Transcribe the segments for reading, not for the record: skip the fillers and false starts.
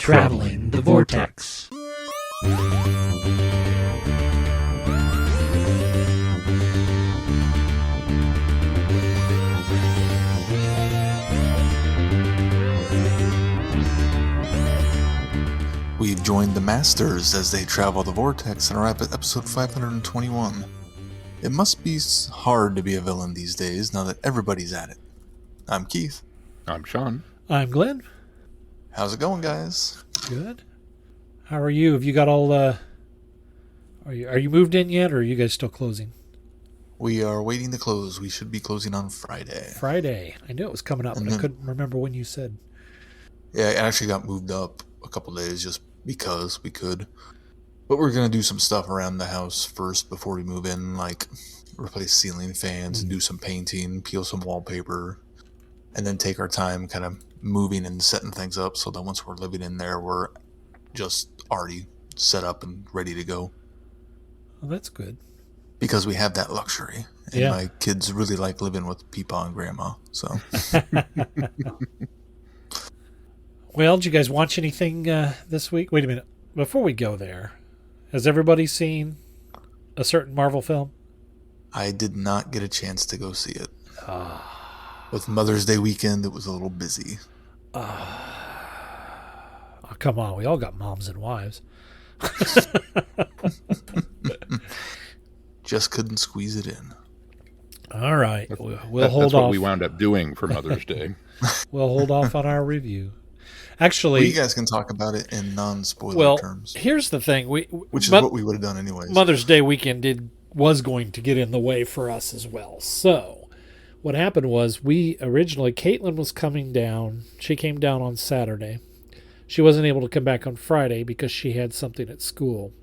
Traveling the Vortex. We've joined the Masters as they travel the Vortex and arrive at episode 521. It must be hard to be a villain these days now that everybody's at it. I'm Keith. I'm Sean. I'm Glenn. How's it going, guys? Good. How are you? Have you got all are you moved in yet, or are you guys still closing? We are waiting to close. We should be closing on Friday. Friday. I knew it was coming up, but I couldn't remember when you said. Yeah, it actually got moved up a couple days just because we could. But we're going to do some stuff around the house first before we move in, like replace ceiling fans, do some painting, peel some wallpaper, and then take our time kind of moving and setting things up so that once we're living in there, we're just already set up and ready to go. Well, that's good. Because we have that luxury. And yeah. My kids really like living with Peepaw and Grandma, so... Well, did you guys watch anything this week? Wait a minute. Before we go there, has everybody seen a certain Marvel film? I did not get a chance to go see it. With Mother's Day weekend, it was a little busy. Oh, come on. We all got moms and wives. Just couldn't squeeze it in. All right. We'll hold off. That's what we wound up doing for Mother's Day. We'll hold off on our review. Actually, you guys can talk about it in non-spoiler terms. Here's the thing, which is what we would have done anyways. Mother's Day weekend was going to get in the way for us as well. So, what happened was Caitlin was coming down. She came down on Saturday. She wasn't able to come back on Friday because she had something at school.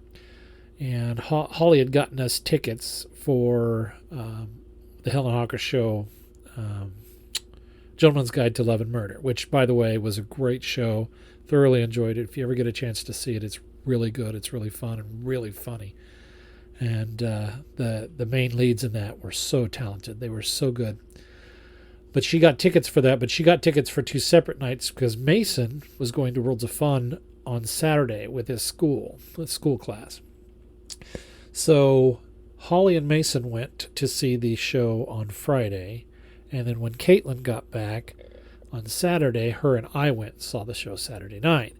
And Holly had gotten us tickets for the Helen Hawker show. Gentleman's Guide to Love and Murder, which, by the way, was a great show. Thoroughly enjoyed it. If you ever get a chance to see it, it's really good. It's really fun and really funny. And the main leads in that were so talented. They were so good. But she got tickets for that, but she got tickets for 2 separate nights because Mason was going to Worlds of Fun on Saturday with his school class. So Holly and Mason went to see the show on Friday. And then when Caitlin got back on Saturday, her and I went and saw the show Saturday night.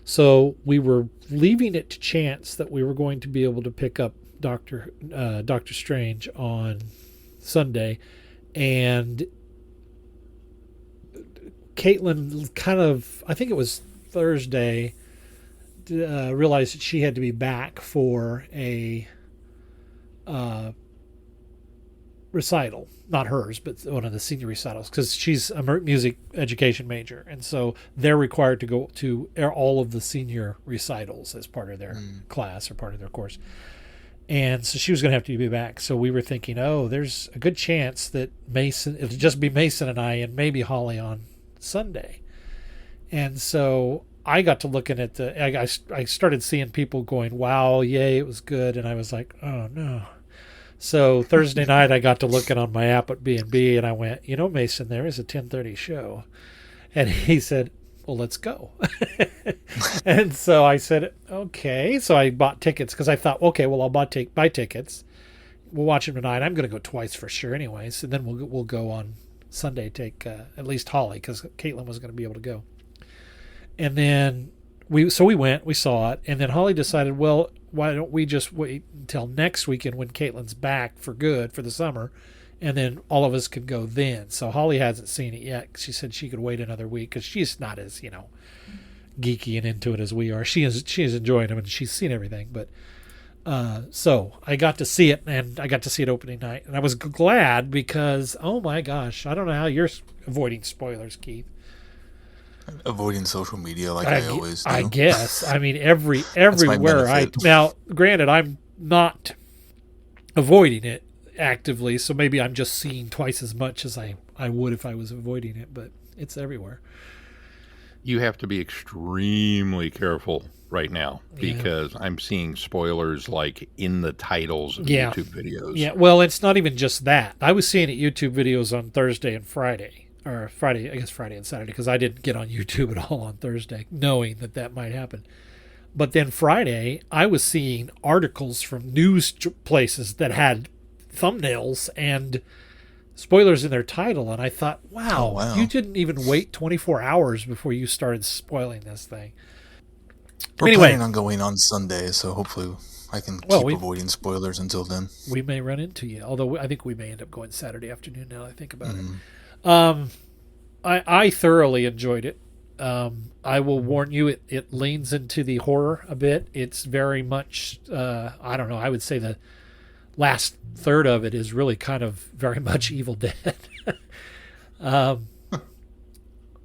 So we were leaving it to chance that we were going to be able to pick up Doctor Strange on Sunday. And Caitlin I think it was Thursday, realized that she had to be back for a recital. Not hers, but one of the senior recitals, because she's a music education major, and so they're required to go to all of the senior recitals as part of their class or part of their course. And so she was going to have to be back. So we were thinking, there's a good chance that it'll just be Mason and I and maybe Holly on Sunday. And so I got to looking at I started seeing people going, wow, yay, it was good. And I was like, oh no. So Thursday night, I got to looking on my app at B&B, and I went, Mason, there is a 10:30 show. And he said, well, let's go. And so I said, okay. So I bought tickets because I thought, okay, well, I'll buy tickets. We'll watch them tonight. I'm going to go twice for sure anyways. And then we'll go on Sunday, take at least Holly, because Caitlin was going to be able to go. And then we went, we saw it, and then Holly decided, well, why don't we just wait until next weekend when Caitlin's back for good for the summer, and then all of us could go then. So Holly hasn't seen it yet. She said she could wait another week because she's not as, geeky and into it as we are. She is enjoying them, and she's seen everything. But so I got to see it, and I got to see it opening night. And I was glad because, oh my gosh, I don't know how you're avoiding spoilers, Keith. Avoiding social media like I always do. I guess. I mean, everywhere. Now, granted, I'm not avoiding it actively, so maybe I'm just seeing twice as much as I would if I was avoiding it, but it's everywhere. You have to be extremely careful right now because I'm seeing spoilers like in the titles of YouTube videos. Yeah, well, it's not even just that. I was seeing it YouTube videos on Thursday and Friday. or Friday, I guess Friday and Saturday, because I didn't get on YouTube at all on Thursday, knowing that might happen. But then Friday, I was seeing articles from news places that had thumbnails and spoilers in their title, and I thought, wow, you didn't even wait 24 hours before you started spoiling this thing. We're planning on going on Sunday, so hopefully I can keep avoiding spoilers until then. We may run into you, although I think we may end up going Saturday afternoon now that I think about it. I thoroughly enjoyed it. I will warn you, it leans into the horror a bit. It's very much, I don't know, I would say the last third of it is really kind of very much Evil Dead.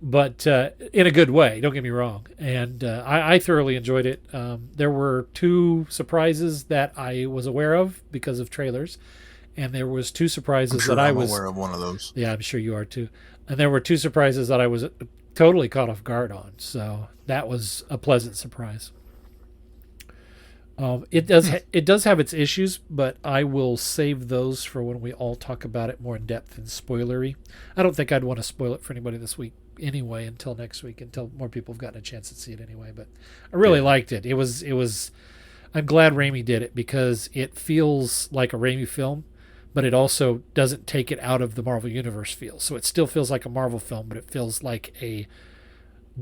But in a good way, don't get me wrong. And I thoroughly enjoyed it. There were 2 surprises that I was aware of because of trailers. And there was 2 surprises that I was aware of one of those. Yeah, I'm sure you are too. And there were 2 surprises that I was totally caught off guard on. So that was a pleasant surprise. It does have its issues, but I will save those for when we all talk about it more in depth and spoilery. I don't think I'd want to spoil it for anybody this week anyway until next week, until more people have gotten a chance to see it anyway. But I really liked it. It was. I'm glad Raimi did it because it feels like a Raimi film, but it also doesn't take it out of the Marvel Universe feel. So it still feels like a Marvel film, but it feels like a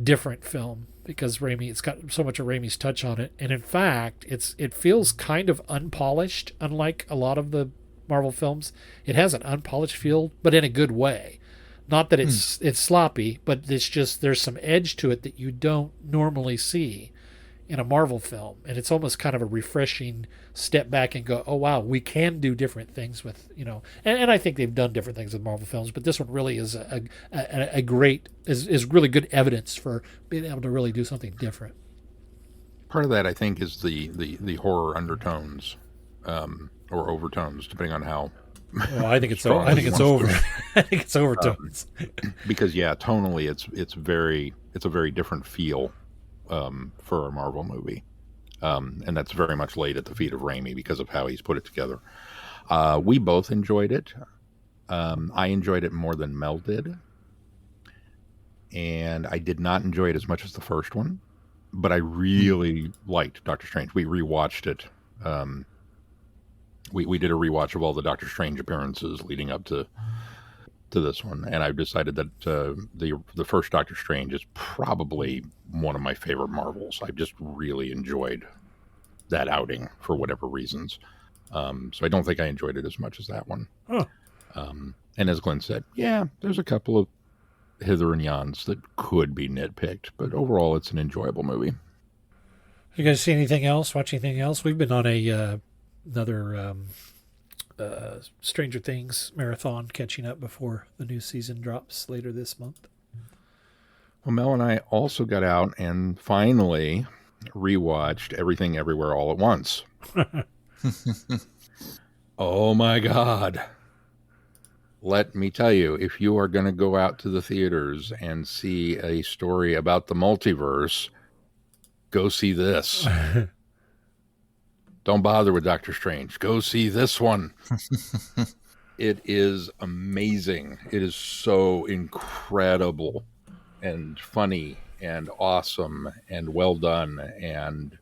different film because it's got so much of Raimi's touch on it. And in fact, it feels kind of unpolished, unlike a lot of the Marvel films. It has an unpolished feel, but in a good way. Not that it's sloppy, but it's just there's some edge to it that you don't normally see in a Marvel film, and it's almost kind of a refreshing step back and go, oh wow, we can do different things with, and I think they've done different things with Marvel films, but this one really is a great is really good evidence for being able to really do something different. Part of that, I think, is the horror undertones or overtones, depending on how. Well, I think it's over. I think it's overtones. Because tonally, it's a very different feel. For a Marvel movie. And that's very much laid at the feet of Raimi because of how he's put it together. We both enjoyed it. I enjoyed it more than Mel did. And I did not enjoy it as much as the first one. But I really liked Doctor Strange. We rewatched it. We did a rewatch of all the Doctor Strange appearances leading up to this one, and I've decided that the first Doctor Strange is probably one of my favorite Marvels. I just really enjoyed that outing for whatever reasons. So I don't think I enjoyed it as much as that one. Huh. And as Glenn said, there's a couple of hither and yons that could be nitpicked, but overall it's an enjoyable movie. You guys see anything else? Watch anything else? We've been on another Stranger Things marathon, catching up before the new season drops later this month. Well, Mel and I also got out and finally rewatched Everything Everywhere All at Once. Oh my God. Let me tell you, if you are going to go out to the theaters and see a story about the multiverse, go see this. Don't bother with Doctor Strange. Go see this one. It is amazing. It is so incredible and funny and awesome and well done. And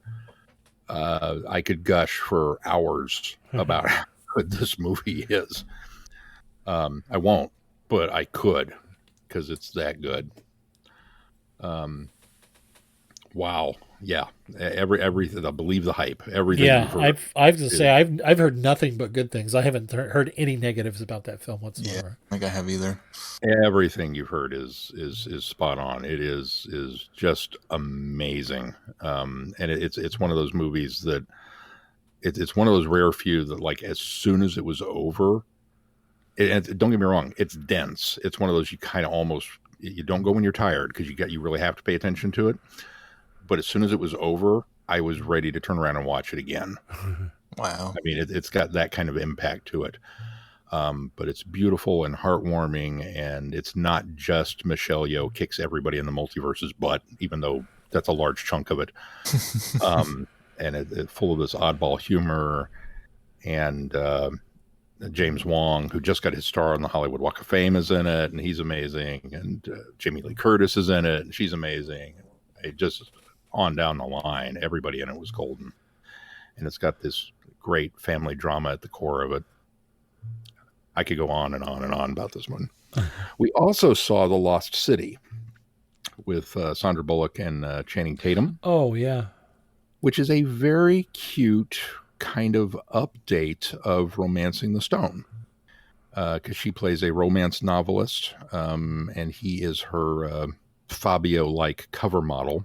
I could gush for hours about how good this movie is. I won't, but I could because it's that good. Wow. Yeah. Everything. I believe the hype. Everything. Yeah. I've to say, I've heard nothing but good things. I haven't heard any negatives about that film whatsoever. Yeah, I think I have either. Everything you've heard is spot on. It is just amazing. And it's one of those movies that it's one of those rare few that, like, as soon as it was over, and don't get me wrong, it's dense. It's one of those you kind of almost, you don't go when you're tired because you really have to pay attention to it. But as soon as it was over, I was ready to turn around and watch it again. Wow. I mean, it's got that kind of impact to it. But it's beautiful and heartwarming, and it's not just Michelle Yeoh kicks everybody in the multiverse's butt, even though that's a large chunk of it. And it's full of this oddball humor. And James Wong, who just got his star on the Hollywood Walk of Fame, is in it, and he's amazing. And Jamie Lee Curtis is in it, and she's amazing. It just on down the line, everybody in it was golden. And it's got this great family drama at the core of it. I could go on and on and on about this one. We also saw The Lost City with Sandra Bullock and Channing Tatum. Oh, yeah. Which is a very cute kind of update of Romancing the Stone. Because she plays a romance novelist, and he is her Fabio-like cover model.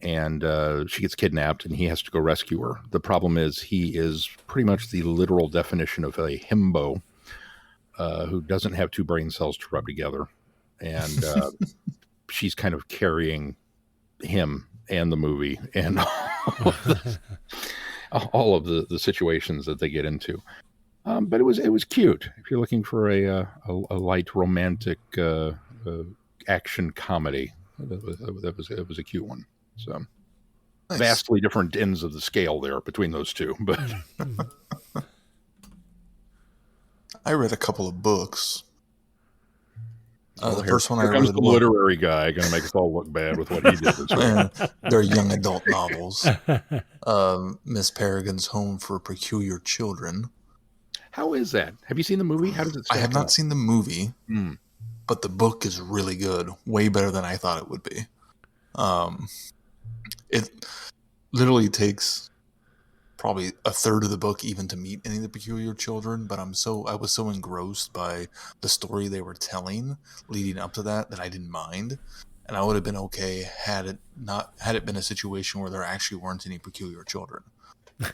And she gets kidnapped, and he has to go rescue her. The problem is he is pretty much the literal definition of a himbo who doesn't have two brain cells to rub together. And she's kind of carrying him and the movie and all of the situations that they get into. But it was cute. If you're looking for a light romantic action comedy, it was a cute one. So nice. Vastly different ends of the scale there between those two. But I read a couple of books. The here, first one here I comes read the literary guy going to make us all look bad with what he did. They're young adult novels. Miss Peregrine's Home for Peculiar Children. How is that? Have you seen the movie? How does it? I have not seen the movie, but the book is really good. Way better than I thought it would be. It literally takes probably a third of the book even to meet any of the peculiar children, but I was so engrossed by the story they were telling leading up to that I didn't mind, and I would have been okay had it been a situation where there actually weren't any peculiar children.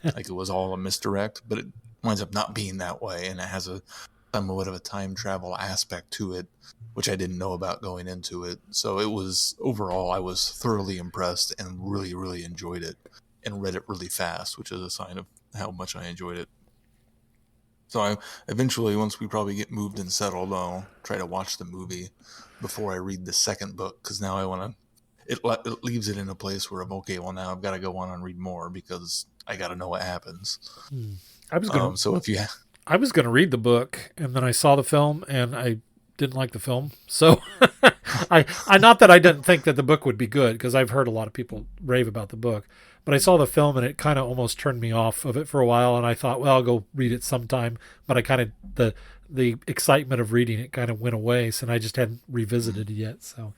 Like it was all a misdirect, but it winds up not being that way, and it has somewhat of a time travel aspect to it, which I didn't know about going into it. So it was, overall, I was thoroughly impressed and really, really enjoyed it and read it really fast, which is a sign of how much I enjoyed it. So I eventually, once we probably get moved and settled, I'll try to watch the movie before I read the second book, because now I want to, it leaves it in a place where I'm okay, well now I've got to go on and read more because I got to know what happens. I was going I was going to read the book, and then I saw the film, and I didn't like the film. So I not that I didn't think that the book would be good, because I've heard a lot of people rave about the book, but I saw the film and it kind of almost turned me off of it for a while. And I thought, well, I'll go read it sometime. But I kind of, the excitement of reading it kind of went away. So I just hadn't revisited it yet. So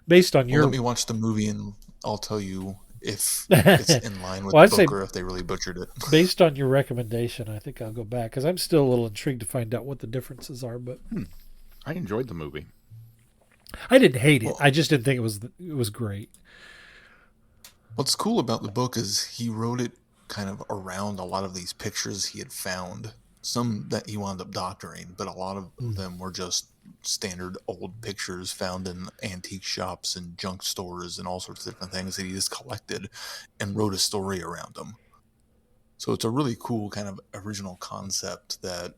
based on let me watch the movie and I'll tell you if it's in line with the book or if they really butchered it. Based on your recommendation, I think I'll go back, because I'm still a little intrigued to find out what the differences are. But I enjoyed the movie. I didn't hate it. I just didn't think it was great. What's cool about the book is he wrote it kind of around a lot of these pictures he had found. Some that he wound up doctoring, but a lot of them were just standard old pictures found in antique shops and junk stores and all sorts of different things that he just collected and wrote a story around them. So it's a really cool kind of original concept that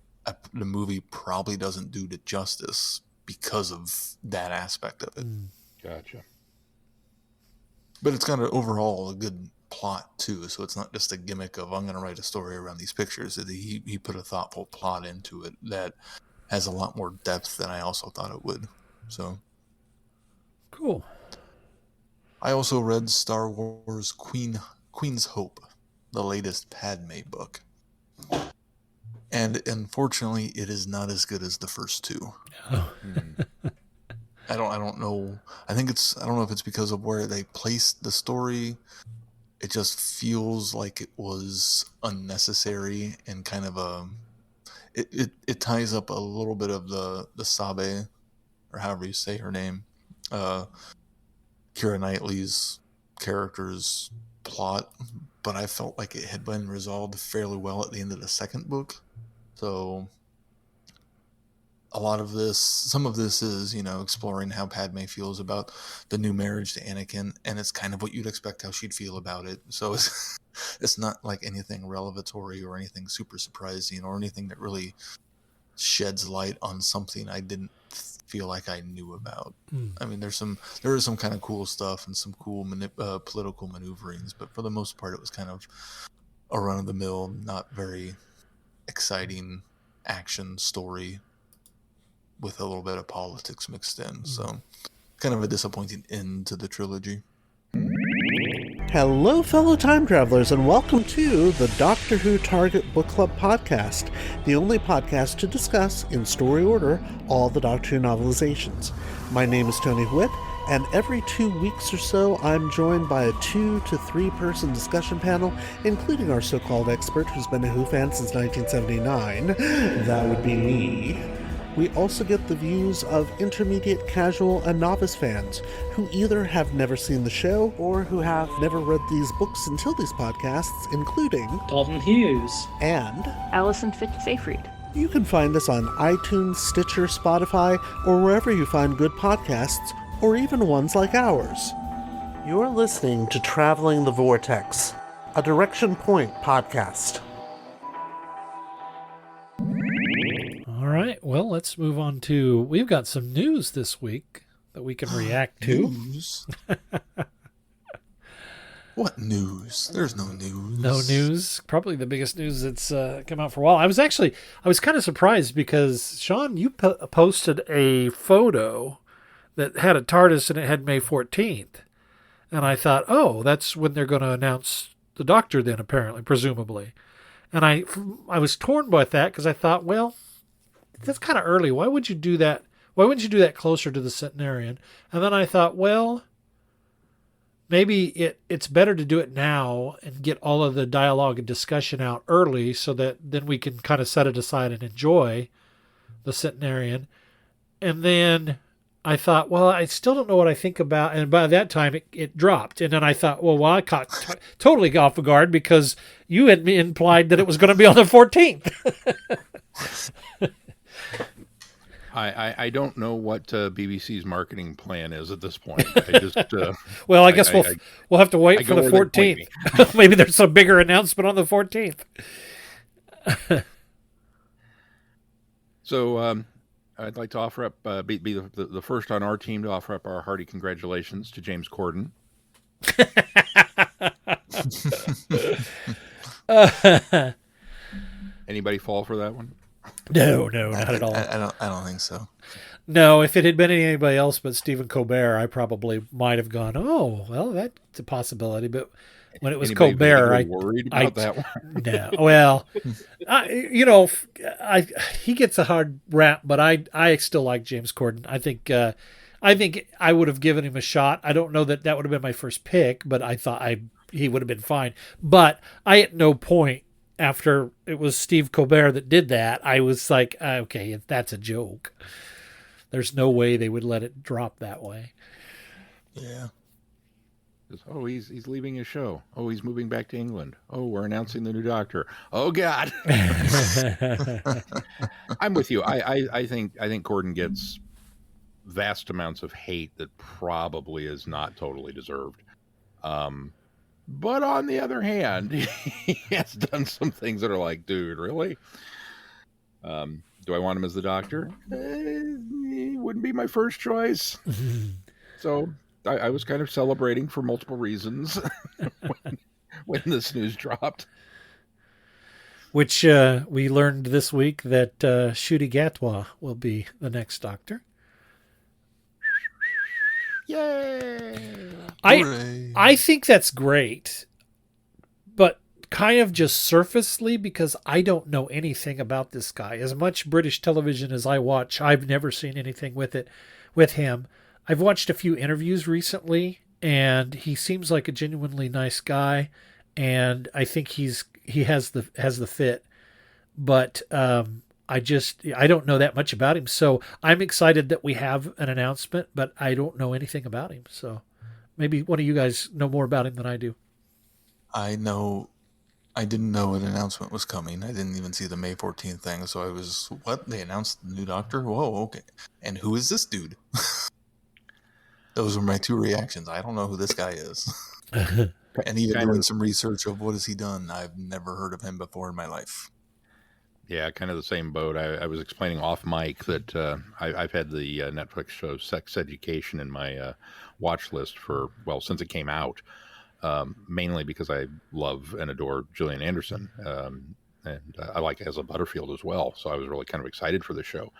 the movie probably doesn't do to justice because of that aspect of it. Gotcha. But it's got overall a good plot too, so it's not just a gimmick of I'm going to write a story around these pictures. He put a thoughtful plot into it that has a lot more depth than I also thought it would. So cool. I also read Star Wars Queen's Hope, the latest Padme book. And unfortunately, it is not as good as the first two. Oh. I don't know. I don't know if it's because of where they placed the story. It just feels like it was unnecessary and kind of it ties up a little bit of the Sabe, or however you say her name, Keira Knightley's character's plot, but I felt like it had been resolved fairly well at the end of the second book. So some of this is, exploring how Padme feels about the new marriage to Anakin, and it's kind of what you'd expect how she'd feel about it. So it's not like anything revelatory or anything super surprising or anything that really sheds light on something I didn't feel like I knew about. I mean, there is some kind of cool stuff and some cool political maneuverings, but for the most part, it was kind of a run-of-the-mill, not very exciting action story with a little bit of politics mixed in. So kind of a disappointing end to the trilogy. Hello, fellow time travelers, and welcome to the Doctor Who Target Book Club podcast, the only podcast to discuss, in story order, all the Doctor Who novelizations. My name is Tony Whitt, and every 2 weeks or so, I'm joined by a 2 to 3 person discussion panel, including our so-called expert who's been a Who fan since 1979. That would be me. We also get the views of intermediate, casual, and novice fans who either have never seen the show or who have never read these books until these podcasts, including Dalton Hughes. and Alison Fitz-Seyfried. you can find us on iTunes, Stitcher, Spotify, or wherever you find good podcasts, or even ones like ours. You're listening to Traveling the Vortex, a Direction Point podcast. All right. Well, let's move on to. We've got some news this week that we can react to. News? What news? There's no news. No news. Probably the biggest news that's come out for a while. I was kind of surprised because, Sean, you posted a photo that had a TARDIS and it had May 14th. And I thought, oh, that's when they're going to announce the Doctor then, apparently, presumably. And I was torn by that because I thought, well, that's kind of early. Why would you do that? Why wouldn't you do that closer to the centenarian? And then I thought, well, maybe it's better to do it now and get all of the dialogue and discussion out early so that then we can kind of set it aside and enjoy the centenarian. And then I thought, well, I still don't know what I think about. And by that time, it dropped. And then I thought, well, I caught totally off guard because you had implied that it was going to be on the 14th. I don't know what BBC's marketing plan is at this point. I just well, I guess we'll have to wait for the 14th. Maybe there's a bigger announcement on the 14th. So I'd like to offer up be the first on our team to offer up our hearty congratulations to James Corden. Anybody fall for that one? No, not at all. I don't think so. No, if it had been anybody else but Stephen Colbert, I probably might have gone, oh, well, that's a possibility. But when it was Colbert, I worried about that one. No, well, he gets a hard rap, but I still like James Corden. I think I would have given him a shot. I don't know that would have been my first pick, but I thought he would have been fine. But I at no point after it was Steve Colbert that did that, I was like, okay, that's a joke. There's no way they would let it drop that way. Yeah. Oh, he's leaving his show. Oh, he's moving back to England. Oh, we're announcing the new Doctor. Oh God. I'm with you. I think Corden gets vast amounts of hate that probably is not totally deserved. But on the other hand, he has done some things that are like, dude, really? Do I want him as the Doctor? He wouldn't be my first choice. So I was kind of celebrating for multiple reasons when this news dropped. Which we learned this week that Ncuti Gatwa will be the next Doctor. Yay! I think that's great, but kind of just surfacely because I don't know anything about this guy. As much British television as I watch, I've never seen anything with him. I've watched a few interviews recently, and he seems like a genuinely nice guy, and I think he has the fit, but I don't know that much about him. So I'm excited that we have an announcement, but I don't know anything about him. So maybe one of you guys know more about him than I do. I didn't know an announcement was coming. I didn't even see the May 14th thing. So I was, what? They announced the new Doctor? Whoa, okay. And who is this dude? Those were my two reactions. I don't know who this guy is. And even doing some research of what has he done, I've never heard of him before in my life. Yeah, kind of the same boat. I was explaining off mic that I've had the Netflix show Sex Education in my watch list since it came out, mainly because I love and adore Gillian Anderson. and I like Asa Butterfield as well. So I was really kind of excited for the show.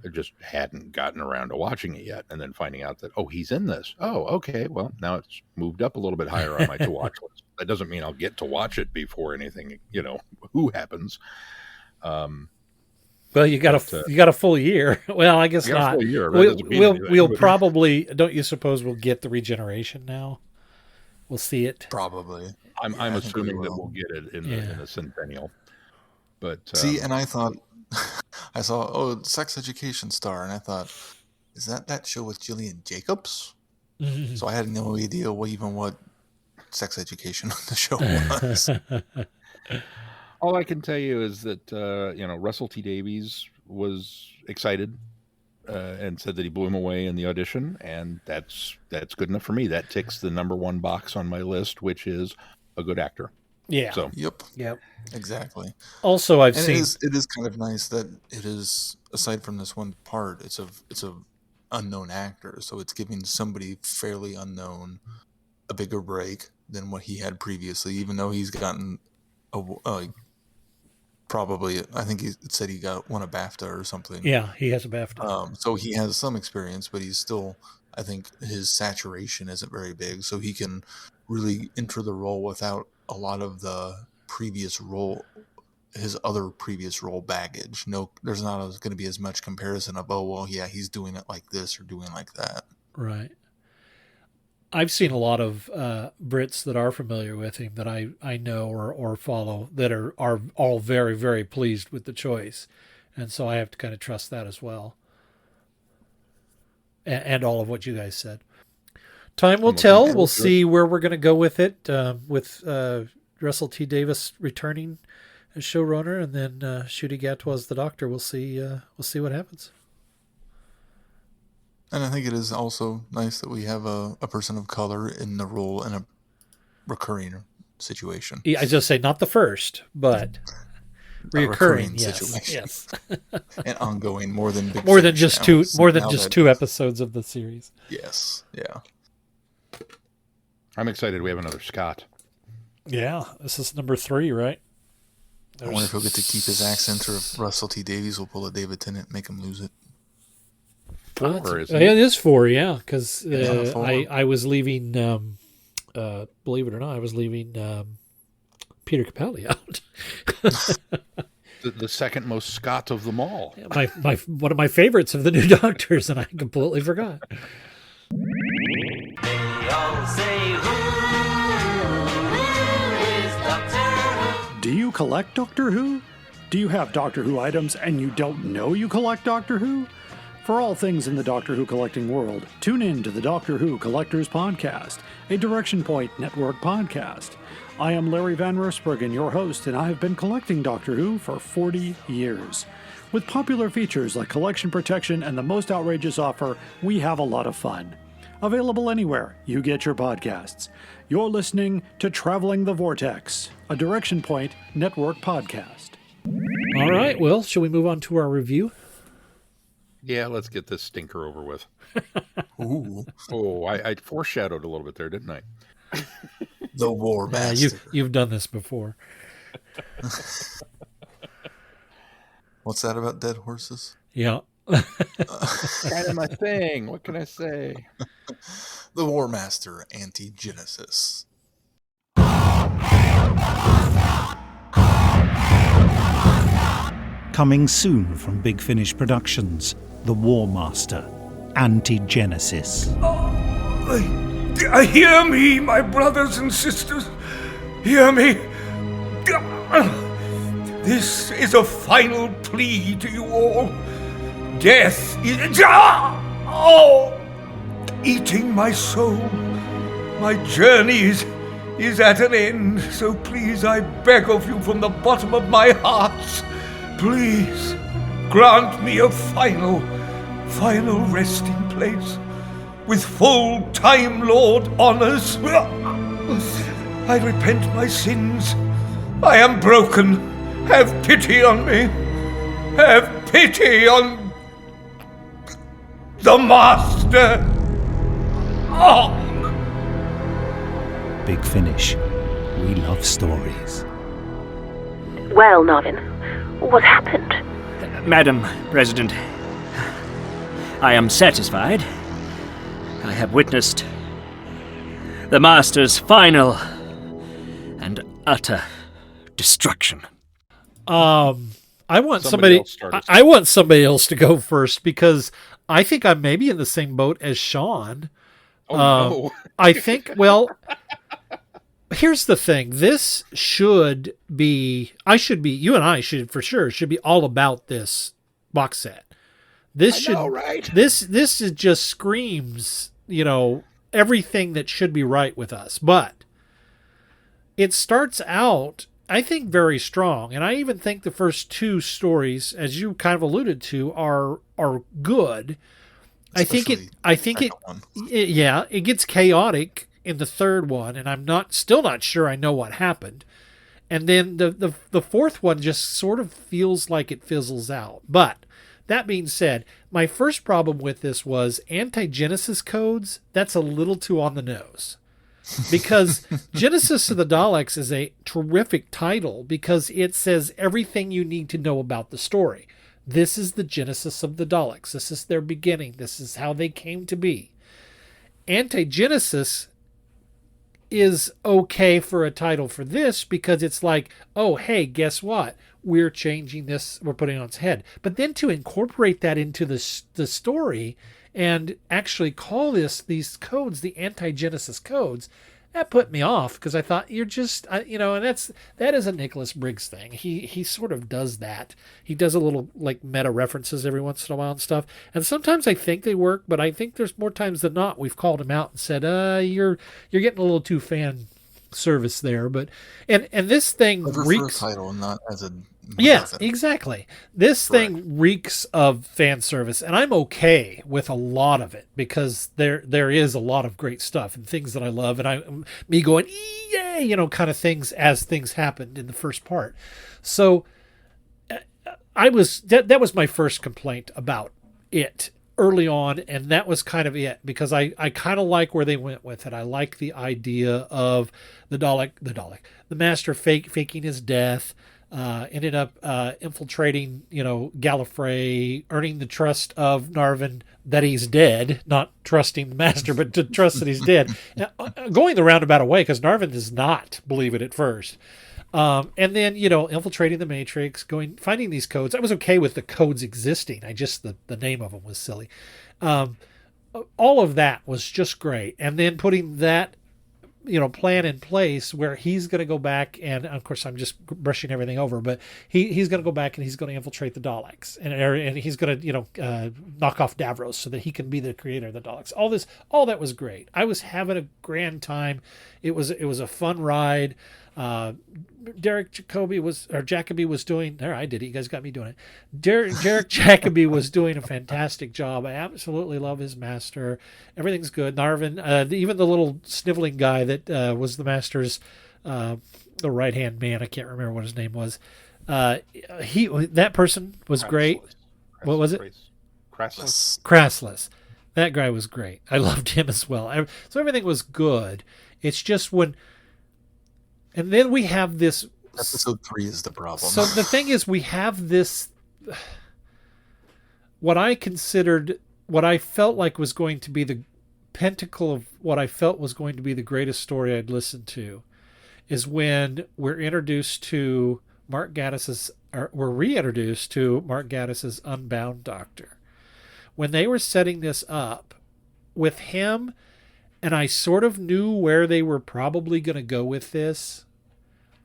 I just hadn't gotten around to watching it yet, and then finding out that he's in this. Oh, okay. Well, now it's moved up a little bit higher on my to watch list. That doesn't mean I'll get to watch it before anything who happens. Well, you got a full year. Well, I guess not. Year, right? We'll probably. Don't you suppose we'll get the regeneration now? We'll see it. Probably. I'm assuming that we'll get it in the centennial. But see, and I thought I saw Sex Education star, and I thought, is that show with Jillian Jacobs? Mm-hmm. So I had no idea what Sex Education the show was. All I can tell you is that Russell T Davies was excited and said that he blew him away in the audition, and that's good enough for me. That ticks the number one box on my list, which is a good actor. Yeah. So Yep. Exactly. Also, I've seen it is kind of nice that it is, aside from this one part, it's a unknown actor, so it's giving somebody fairly unknown a bigger break than what he had previously, even though he's gotten probably, I think he said he won a BAFTA or something. Yeah, he has a BAFTA. So he has some experience, but he's still, I think his saturation isn't very big, so he can really enter the role without a lot of his other previous role baggage. No, there's not going to be as much comparison of, he's doing it like this or doing like that. Right. I've seen a lot of Brits that are familiar with him that I know or follow that are all very, very pleased with the choice. And so I have to kind of trust that as well. And all of what you guys said. Time will tell. We'll see where we're going to go with it, with Russell T. Davis returning as showrunner, and then Ncuti Gatwa as the Doctor. We'll see what happens. And I think it is also nice that we have a person of color in the role in a recurring situation. Yeah, I just say not the first, but recurring situation. Yes. And ongoing, more than just two episodes of the series. Yes, yeah. I'm excited. We have another Scott. Yeah, this is number 3, right? I wonder if he'll get to keep his accent, or if Russell T. Davies will pull a David Tennant and make him lose it. 4, isn't it? It is 4, yeah, because 4. I was leaving, believe it or not, I was leaving Peter Capaldi out. the second most Scott of them all. my one of my favorites of the new Doctors, and I completely forgot. Do you collect Doctor Who? Do you have Doctor Who items and you don't know you collect Doctor Who? For all things in the Doctor Who collecting world, tune in to the Doctor Who Collectors Podcast, a Direction Point Network podcast. I am Larry Van Rosbergen, your host, and I have been collecting Doctor Who for 40 years. With popular features like collection protection and the most outrageous offer, we have a lot of fun. Available anywhere you get your podcasts. You're listening to Traveling the Vortex, a Direction Point Network podcast. All right, well, shall we move on to our review? Yeah, let's get this stinker over with. Ooh. Oh, I foreshadowed a little bit there, didn't I? The War Master. You've done this before. What's that about dead horses? Yeah. Kind of my thing. What can I say? The War Master Anti-Genesis. Coming soon from Big Finish Productions, The War Master Anti-Genesis. Hear me, my brothers and sisters. Hear me. This is a final plea to you all. Death is eating my soul. My journey is at an end, so please, I beg of you from the bottom of my heart, please grant me a final resting place with full Time Lord honors. I repent my sins. I am broken. Have pity on me. Have pity on the Master. Big Finish. We love stories. well, Narvin. What happened? Madam President, I am satisfied. I have witnessed the Master's final and utter destruction. I want Somebody somebody. else start us. I want somebody else to go first because I think I'm maybe in the same boat as Sean. Oh, no. I think. Well, here's the thing. This should be. You and I should be all about this box set. This right? This is just screams. Everything that should be right with us, but it starts out, I think, very strong, and I even think the first two stories, as you kind of alluded to, are good. Especially I think second one. it gets chaotic in the third one, and I'm still not sure I know what happened. And then the fourth one just sort of feels like it fizzles out. But that being said, my first problem with this was anti-Genesis codes. That's a little too on the nose. Because Genesis of the Daleks is a terrific title because it says everything you need to know about the story. This is the genesis of the Daleks. This is their beginning. This is how they came to be. Anti-Genesis is okay for a title for this because it's like, oh, hey, guess what? We're changing this. We're putting it on its head. But then to incorporate that into the story and actually call these codes the anti-Genesis codes, that put me off because I thought you're just, and that is a Nicholas Briggs thing. He sort of does that. He does a little like meta references every once in a while and stuff. And sometimes I think they work, but I think there's more times than not we've called him out and said, you're getting a little too fan service there. But and this thing reeks. For a title, not as a. Yeah, exactly. This thing reeks of fan service, and I'm okay with a lot of it because there is a lot of great stuff and things that I love, and me going yay, kind of things as things happened in the first part. So that was my first complaint about it early on, and that was kind of it because I kind of like where they went with it. I like the idea of the Master faking his death. Ended up infiltrating, Gallifrey, earning the trust of Narvin that he's dead, not trusting the Master, but to trust that he's dead. Going the roundabout way because Narvin does not believe it at first. And then, infiltrating the Matrix, finding these codes. I was okay with the codes existing. The name of them was silly. All of that was just great. And then putting that plan in place where he's going to go back and of course I'm just brushing everything over, but he's going to go back and he's going to infiltrate the Daleks and he's going to knock off Davros so that he can be the creator of the Daleks. All that was great. I was having a grand time. It was a fun ride. Jacoby was doing there. I did it. You guys got me doing it. Derek Jacoby was doing a fantastic job. I absolutely love his Master. Everything's good. Narvin, even the little sniveling guy that was the Master's the right hand man. I can't remember what his name was. That person was great. What was it? Crassless. That guy was great. I loved him as well. So everything was good. It's just when. And then we have this. Episode 3 is the problem. So the thing is, we have this. What I felt like was going to be the pentacle of what I felt was going to be the greatest story I'd listened to, is when we're reintroduced to Mark Gaddis's Unbound Doctor. When they were setting this up with him. And I sort of knew where they were probably going to go with this.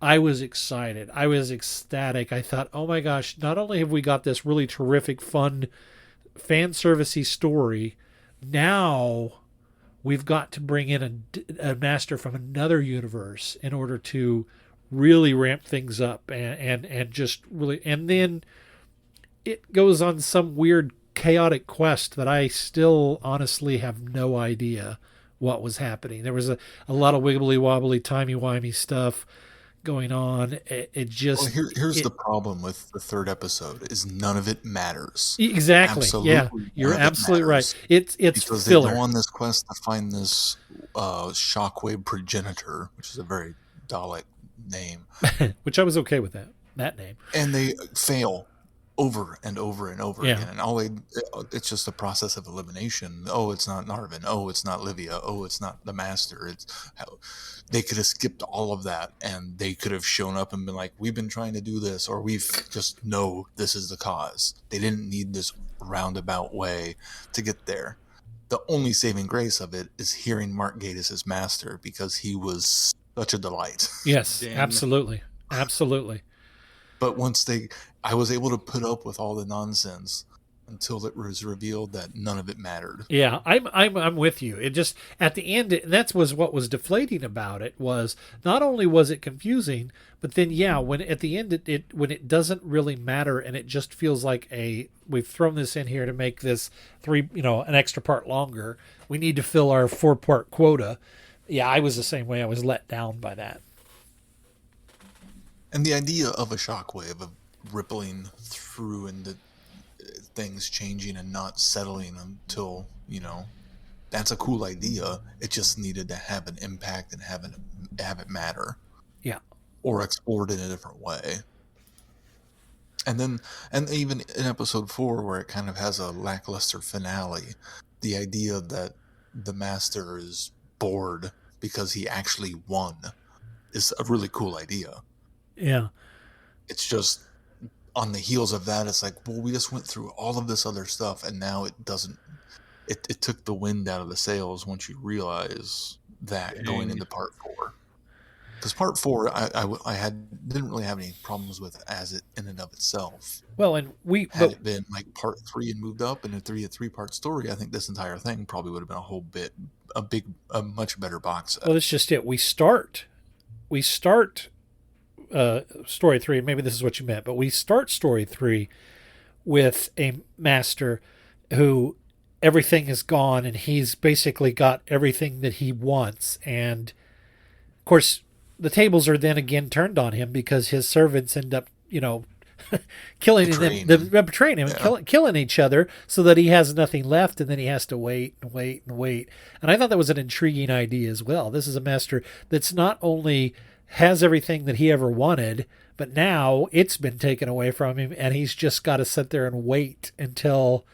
I was excited. I was ecstatic. I thought, oh my gosh, not only have we got this really terrific, fun, fan servicey story, now we've got to bring in a Master from another universe in order to really ramp things up and just really. And then it goes on some weird, chaotic quest that I still honestly have no idea what was happening. There was a lot of wiggly wobbly, timey-wimey stuff going on. Here's the problem with the third episode is none of it matters. Exactly. Absolutely, yeah, you're absolutely right. It's because filler. They go on this quest to find this shockwave progenitor, which is a very Dalek name. Which I was okay with that. that name. And they fail over and over and over Yeah. again. And it's just a process of elimination. Oh, it's not Narvin. Oh, it's not Livia. Oh, it's not the Master. They could have skipped all of that, and they could have shown up and been like, we've been trying to do this, or we've just know this is the cause. They didn't need this roundabout way to get there. The only saving grace of it is hearing Mark Gatiss' Master, because he was such a delight. Yes, Dan. absolutely. Absolutely. But I was able to put up with all the nonsense until it was revealed that none of it mattered. Yeah, I'm with you. It just at the end, and that was what was deflating about it, was not only was it confusing, but then when at the end when it doesn't really matter and it just feels like we've thrown this in here to make this an extra part longer. We need to fill our 4-part quota. Yeah, I was the same way. I was let down by that. And the idea of a shockwave of rippling through and the things changing and not settling until, that's a cool idea. It just needed to have an impact and have it matter. Yeah. Or explored in a different way. And even in episode 4, where it kind of has a lackluster finale, the idea that the Master is bored because he actually won is a really cool idea. Yeah. It's just on the heels of that, it's like, well, we just went through all of this other stuff, and now it took the wind out of the sails once you realize that going into part 4. Because part 4, I didn't really have any problems with as it in and of itself. Well, and had it been like part 3 and moved up and a 3-part story, I think this entire thing probably would have been a much better box set. Well, that's just it. We start story 3, maybe this is what you meant, but we start story 3 with a Master who everything is gone and he's basically got everything that he wants. And of course, the tables are then again turned on him because his servants end up, killing betraying him and killing each other so that he has nothing left, and then he has to wait and wait and wait. And I thought that was an intriguing idea as well. This is a Master that's not only has everything that he ever wanted, but now it's been taken away from him, and he's just got to sit there and wait until,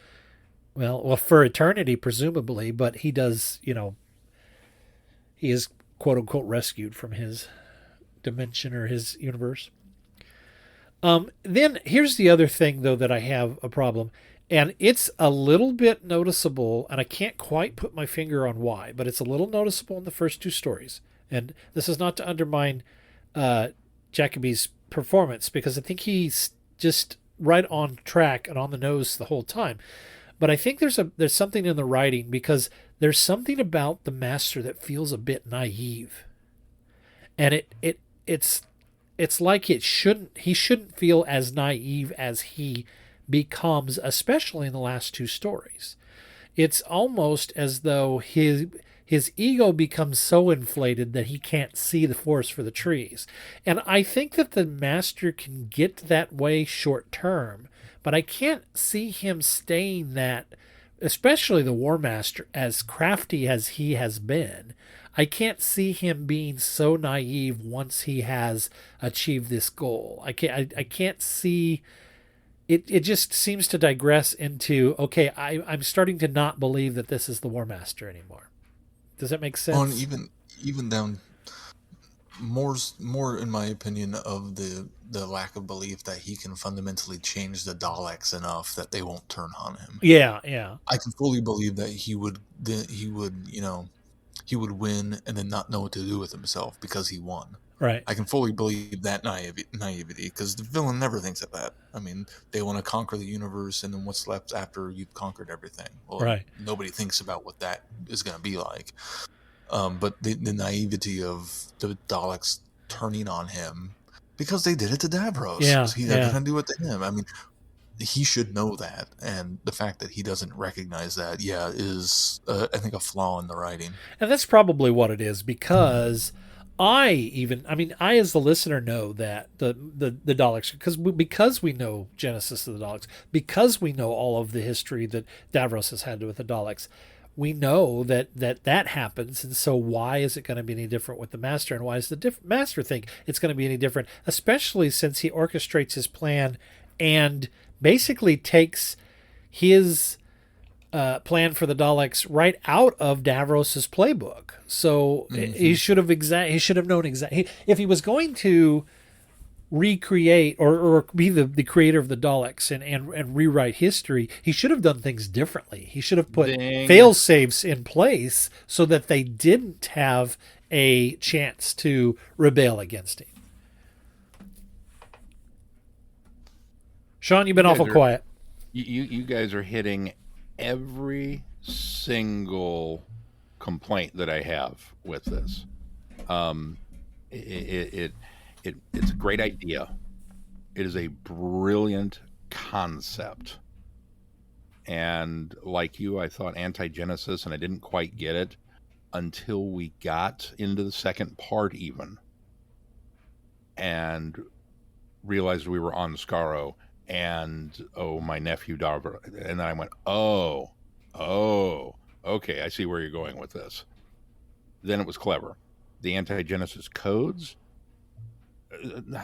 well, for eternity, presumably, but he does, he is quote unquote rescued from his dimension or his universe. Then here's the other thing, though, that I have a problem, and it's a little bit noticeable, and I can't quite put my finger on why, but it's a little noticeable in the first 2 stories. And this is not to undermine Jacoby's performance, because I think he's just right on track and on the nose the whole time. But I think there's something in the writing, because there's something about the Master that feels a bit naive, and it's like he shouldn't feel as naive as he becomes, especially in the last 2 stories. It's almost as though his ego becomes so inflated that he can't see the forest for the trees. And I think that the Master can get that way short term, but I can't see him staying that, especially the War Master, as crafty as he has been. I can't see him being so naive once he has achieved this goal. I can't see it. It just seems to digress into, okay, I'm starting to not believe that this is the War Master anymore. Does that make sense? And even down more in my opinion of the lack of belief that he can fundamentally change the Daleks enough that they won't turn on him. Yeah. I can fully believe that he would win and then not know what to do with himself because he won. Right. I can fully believe that naivety, because the villain never thinks of that. I mean, they want to conquer the universe, and then what's left after you've conquered everything? Well, right. Nobody thinks about what that is going to be like. But the naivety of the Daleks turning on him, because they did it to Davros. Yeah, So he's never going to do it to him. I mean, he should know that, and the fact that he doesn't recognize that, is I think a flaw in the writing. And that's probably what it is, because I as the listener know that the Daleks, because we know Genesis of the Daleks, because we know all of the history that Davros has had with the Daleks, we know that happens, and so why is it going to be any different with the Master, and why does the Master think it's going to be any different, especially since he orchestrates his plan and basically takes his plan for the Daleks right out of Davros's playbook. So he should have known exactly if he was going to recreate or be the creator of the Daleks and rewrite history. He should have done things differently. He should have put fail safes in place so that they didn't have a chance to rebel against him. Sean, you've been awful quiet. You guys are hitting every single complaint that I have with this. It's a great idea. It is a brilliant concept. And like you, I thought anti-Genesis, and I didn't quite get it until we got into the second part even. And realized we were on Skaro. And, my nephew Darver. And then I went, okay, I see where you're going with this. Then it was clever. The anti-Genesis codes,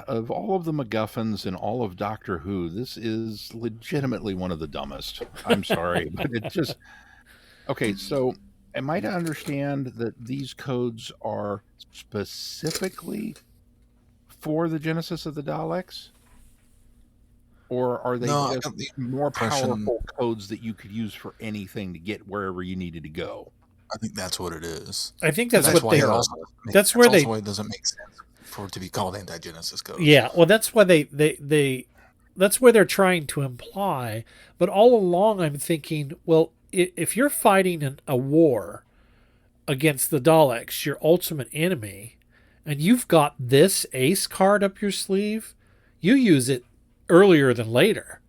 of all of the MacGuffins in all of Doctor Who, this is legitimately one of the dumbest. I'm sorry, but it just... Okay, so am I to understand that these codes are specifically for the Genesis of the Daleks? Or are they just more powerful codes that you could use for anything to get wherever you needed to go? I think that's what it is. I think that's what why they. That's why it doesn't make sense for it to be called anti-Genesis codes. Yeah, well, that's why they that's where they're trying to imply. But all along, I'm thinking, well, if you're fighting a war against the Daleks, your ultimate enemy, and you've got this ace card up your sleeve, you use it earlier than later,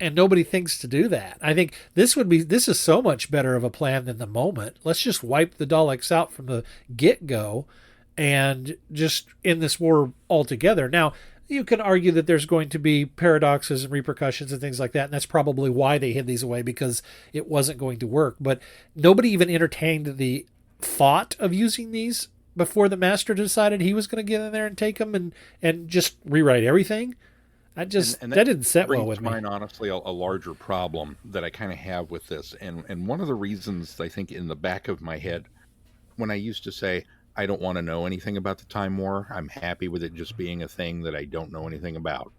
and nobody thinks to do that. I think this is so much better of a plan than the moment. Let's just wipe the Daleks out from the get-go and just end this war altogether. Now, you can argue that there's going to be paradoxes and repercussions and things like that, and that's probably why they hid these away, because it wasn't going to work. But nobody even entertained the thought of using these before the Master decided he was going to get in there and take them and just rewrite everything. That didn't set well with me. Mine, honestly, a larger problem that I kind of have with this, and one of the reasons I think in the back of my head, when I used to say I don't want to know anything about the Time War, I'm happy with it just being a thing that I don't know anything about.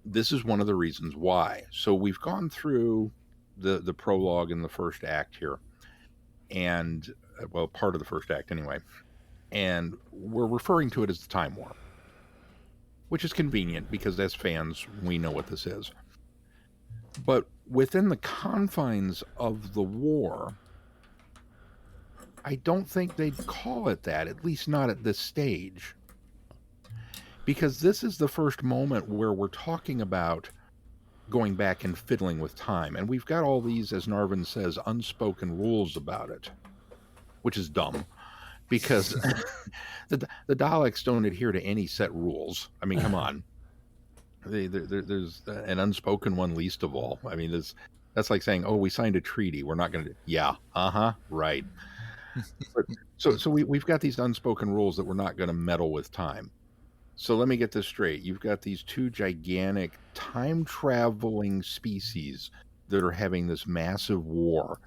This is one of the reasons why. So we've gone through the prologue in the first act here, and part of the first act anyway, and we're referring to it as the Time War, which is convenient because as fans, we know what this is. But within the confines of the war, I don't think they'd call it that, at least not at this stage. Because this is the first moment where we're talking about going back and fiddling with time. And we've got all these, as Narvin says, unspoken rules about it, which is dumb. Because the Daleks don't adhere to any set rules. I mean, come on. There's an unspoken one least of all. I mean, that's like saying, we signed a treaty. We're not going to... Yeah, right. So we've got these unspoken rules that we're not going to meddle with time. So let me get this straight. You've got these two gigantic time-traveling species that are having this massive war,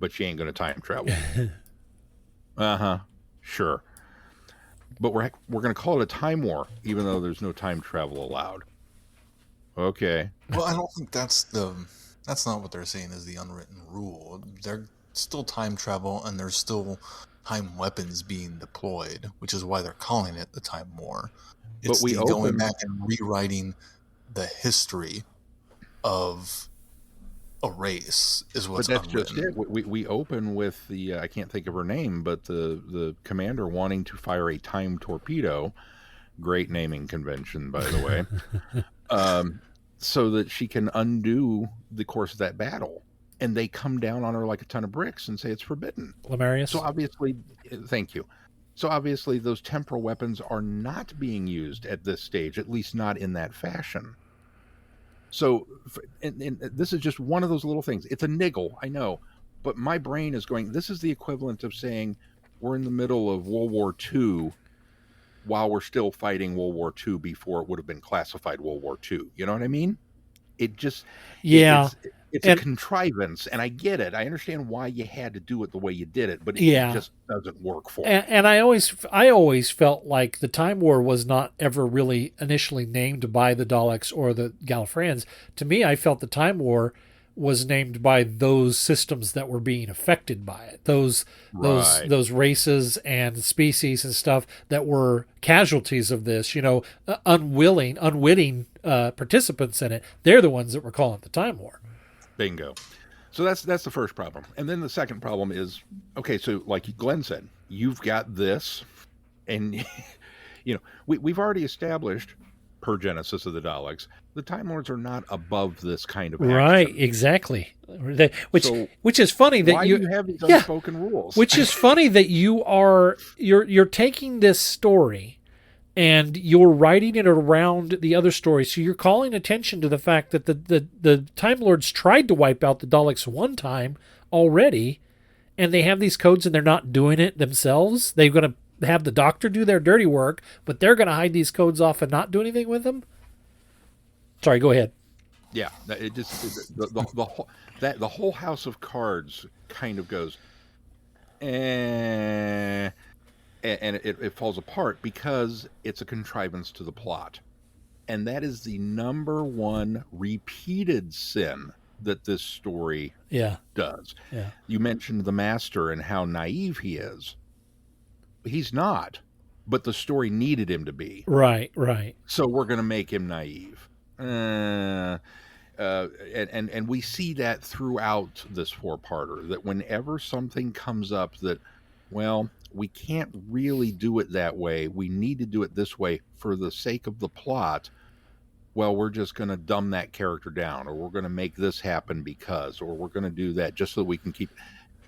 but you ain't going to time travel. Sure. But we're going to call it a time war, even though there's no time travel allowed. Okay. Well, I don't think that's not what they're saying is the unwritten rule. They're still time travel, and there's still time weapons being deployed, which is why they're calling it the Time War. It's going back and rewriting the history of a race is what's unwritten. But that's just it. We open with the I can't think of her name, but the commander wanting to fire a time torpedo. Great naming convention, by the way. So that she can undo the course of that battle. And they come down on her like a ton of bricks and say it's forbidden. Lemarius? So obviously, thank you. So obviously those temporal weapons are not being used at this stage, at least not in that fashion. So and this is just one of those little things. It's a niggle, I know. But my brain is going, this is the equivalent of saying we're in the middle of World War II while we're still fighting World War II before it would have been classified World War II. You know what I mean? It just, Yeah. it's a contrivance, and I get it. I understand why you had to do it the way you did it, but it just doesn't work for me. And I always felt like the Time War was not ever really initially named by the Daleks or the Gallifreyans. To me, I felt the Time War was named by those systems that were being affected by it. Those races and species and stuff that were casualties of this, unwitting participants in it. They're the ones that were calling it the Time War. Bingo. So that's the first problem. And then the second problem is, okay, so like Glenn said, you've got this, and we've already established, per Genesis of the Daleks, the Time Lords are not above this kind of action. Right, exactly. Which is funny that why do you have these unspoken rules. Which is funny that you're taking this story and you're writing it around the other story. So you're calling attention to the fact that the Time Lords tried to wipe out the Daleks one time already, and they have these codes and they're not doing it themselves. They're going to have the Doctor do their dirty work, but they're going to hide these codes off and not do anything with them. Sorry, go ahead. Yeah, it just the whole house of cards kind of goes, and it falls apart because it's a contrivance to the plot, and that is the number one repeated sin that this story does. Yeah, you mentioned the Master and how naive he is. He's not, but the story needed him to be. Right. So we're going to make him naive. And we see that throughout this four-parter, that whenever something comes up that, well, we can't really do it that way, we need to do it this way for the sake of the plot, well, we're just going to dumb that character down, or we're going to make this happen because, or we're going to do that just so we can keep...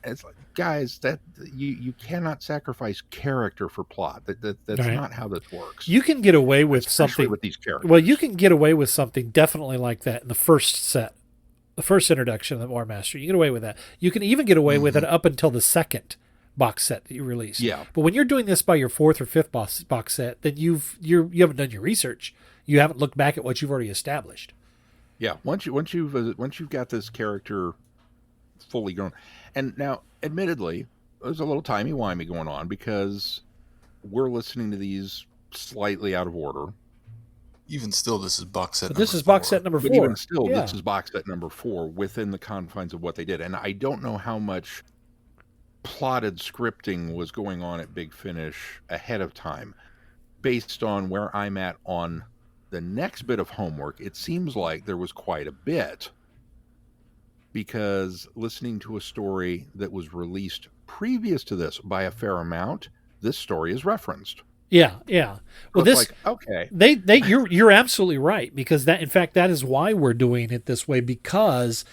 It's like, guys, that you cannot sacrifice character for plot. That's right. Not how this works. You can get away with Especially something with these characters. Well, you can get away with something definitely like that in the first set, the first introduction of the War Master. You get away with that. You can even get away with it up until the second box set that you release. Yeah. But when you're doing this by your fourth or fifth box set, then you haven't done your research. You haven't looked back at what you've already established. Yeah. Once you've got this character fully grown. And now, admittedly, there's a little timey-wimey going on because we're listening to these slightly out of order. Even still, this is box set. This is box set number 4. But even still, this is box set number 4 within the confines of what they did. And I don't know how much plotted scripting was going on at Big Finish ahead of time. Based on where I'm at on the next bit of homework, it seems like there was quite a bit. Because listening to a story that was released previous to this by a fair amount, this story is referenced. Yeah. Well, so it's okay. You're absolutely right, because that, in fact, that is why we're doing it this way, because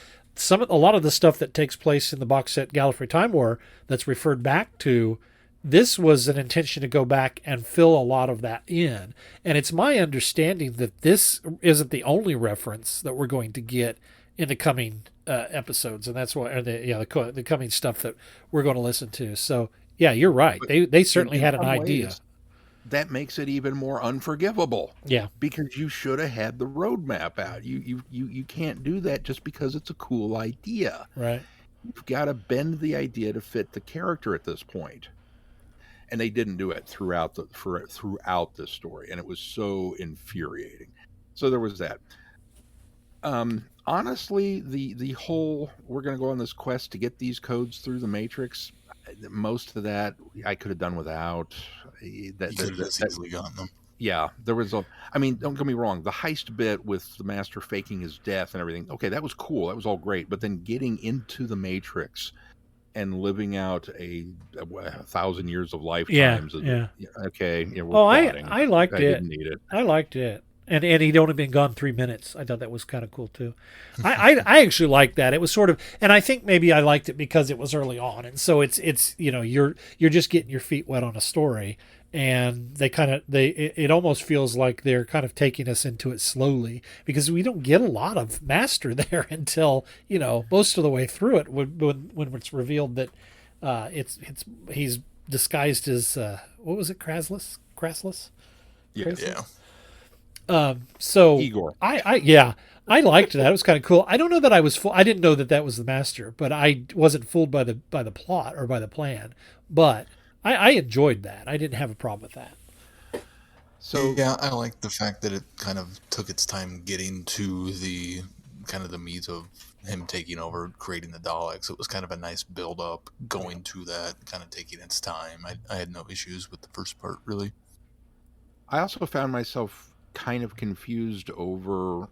a lot of the stuff that takes place in the box set Gallifrey Time War that's referred back to, this was an intention to go back and fill a lot of that in. And it's my understanding that this isn't the only reference that we're going to get in the coming episodes, and that's why the coming stuff that we're going to listen to. So yeah, you're right. They certainly had an idea. That makes it even more unforgivable. Yeah, because you should have had the roadmap out. You can't do that just because it's a cool idea. Right. You've got to bend the idea to fit the character at this point. And they didn't do it throughout this story, and it was so infuriating. So there was that. Honestly, the whole we're going to go on this quest to get these codes through the Matrix, most of that I could have done without. That could have easily gotten them. Yeah, there was don't get me wrong, the heist bit with the Master faking his death and everything, okay, that was cool, that was all great, but then getting into the Matrix and living out a 1,000 years of lifetimes. Yeah. Okay. Yeah, I liked it. Didn't need it. I liked it. And he'd only been gone 3 minutes. I thought that was kind of cool too. I actually liked that. It was sort of, and I think maybe I liked it because it was early on, and so it's you're just getting your feet wet on a story, and it almost feels like they're kind of taking us into it slowly, because we don't get a lot of Master there until, most of the way through it, when it's revealed that he's disguised as what was it, Kraslus? Yeah. So Igor. I liked that. It was kind of cool. I don't know that I didn't know that was the Master, but I wasn't fooled by the plot or by the plan. But I enjoyed that. I didn't have a problem with that. So yeah, I like the fact that it kind of took its time getting to the kind of the meat of him taking over, creating the Daleks. It was kind of a nice build up going to that, kind of taking its time. I had no issues with the first part, really. I also found myself kind of confused over,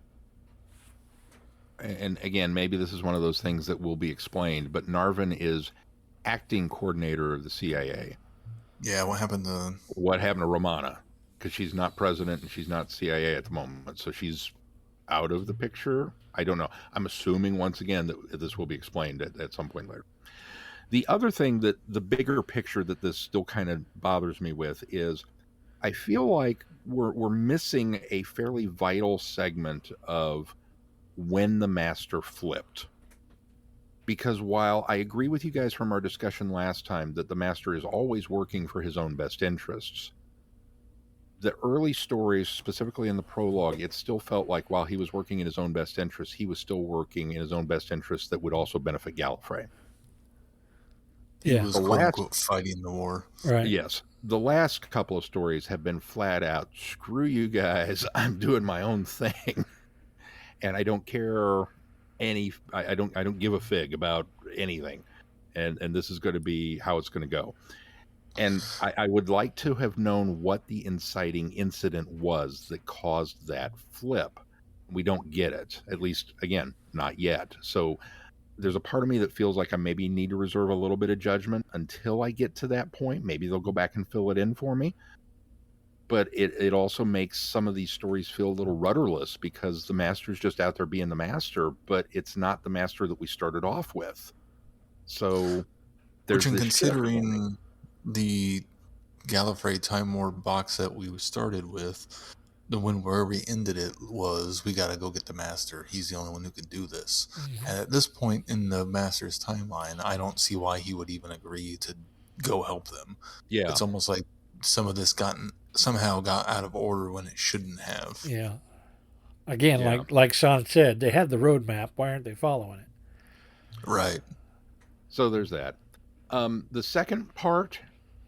and again, maybe this is one of those things that will be explained, but Narvin is acting coordinator of the CIA. Yeah, what happened to Romana? Because she's not president and she's not CIA at the moment, so she's out of the picture. I don't know. I'm assuming, once again, that this will be explained at some point later. The other thing, that the bigger picture that this still kind of bothers me with, is I feel like we're missing a fairly vital segment of when the Master flipped. Because while I agree with you guys from our discussion last time that the Master is always working for his own best interests, the early stories, specifically in the prologue, it still felt like while he was working in his own best interests, he was still working in his own best interests that would also benefit Gallifrey. He was quote-unquote fighting the war. Right. Yes. The last couple of stories have been flat out, screw you guys, I'm doing my own thing. And I don't care I don't give a fig about anything. And this is going to be how it's going to go. And I would like to have known what the inciting incident was that caused that flip. We don't get it. At least, again, not yet. So there's a part of me that feels like I maybe need to reserve a little bit of judgment until I get to that point. Maybe they'll go back and fill it in for me. But it also makes some of these stories feel a little rudderless, because the Master's just out there being the Master, but it's not the Master that we started off with. So there's, which, in considering the Gallifrey Time Warp box that we started with, where we ended it was, we got to go get the Master. He's the only one who could do this. Mm-hmm. And at this point in the Master's timeline, I don't see why he would even agree to go help them. Yeah, it's almost like some of this somehow got out of order when it shouldn't have. Yeah. Again, like Sean said, they had the roadmap. Why aren't they following it? Right. So there's that. The second part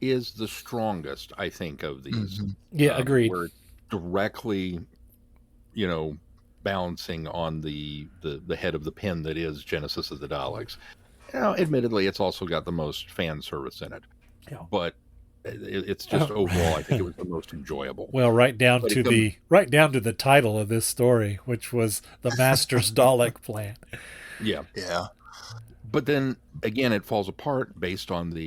is the strongest, I think, of these. Mm-hmm. Yeah, agreed. We're directly, balancing on the head of the pin that is Genesis of the Daleks. Admittedly, it's also got the most fan service in it. Yeah. But it's just overall, I think it was the most enjoyable. Well, right down to the title of this story, which was the Master's Dalek Plan. Yeah. Yeah. But then again, it falls apart based on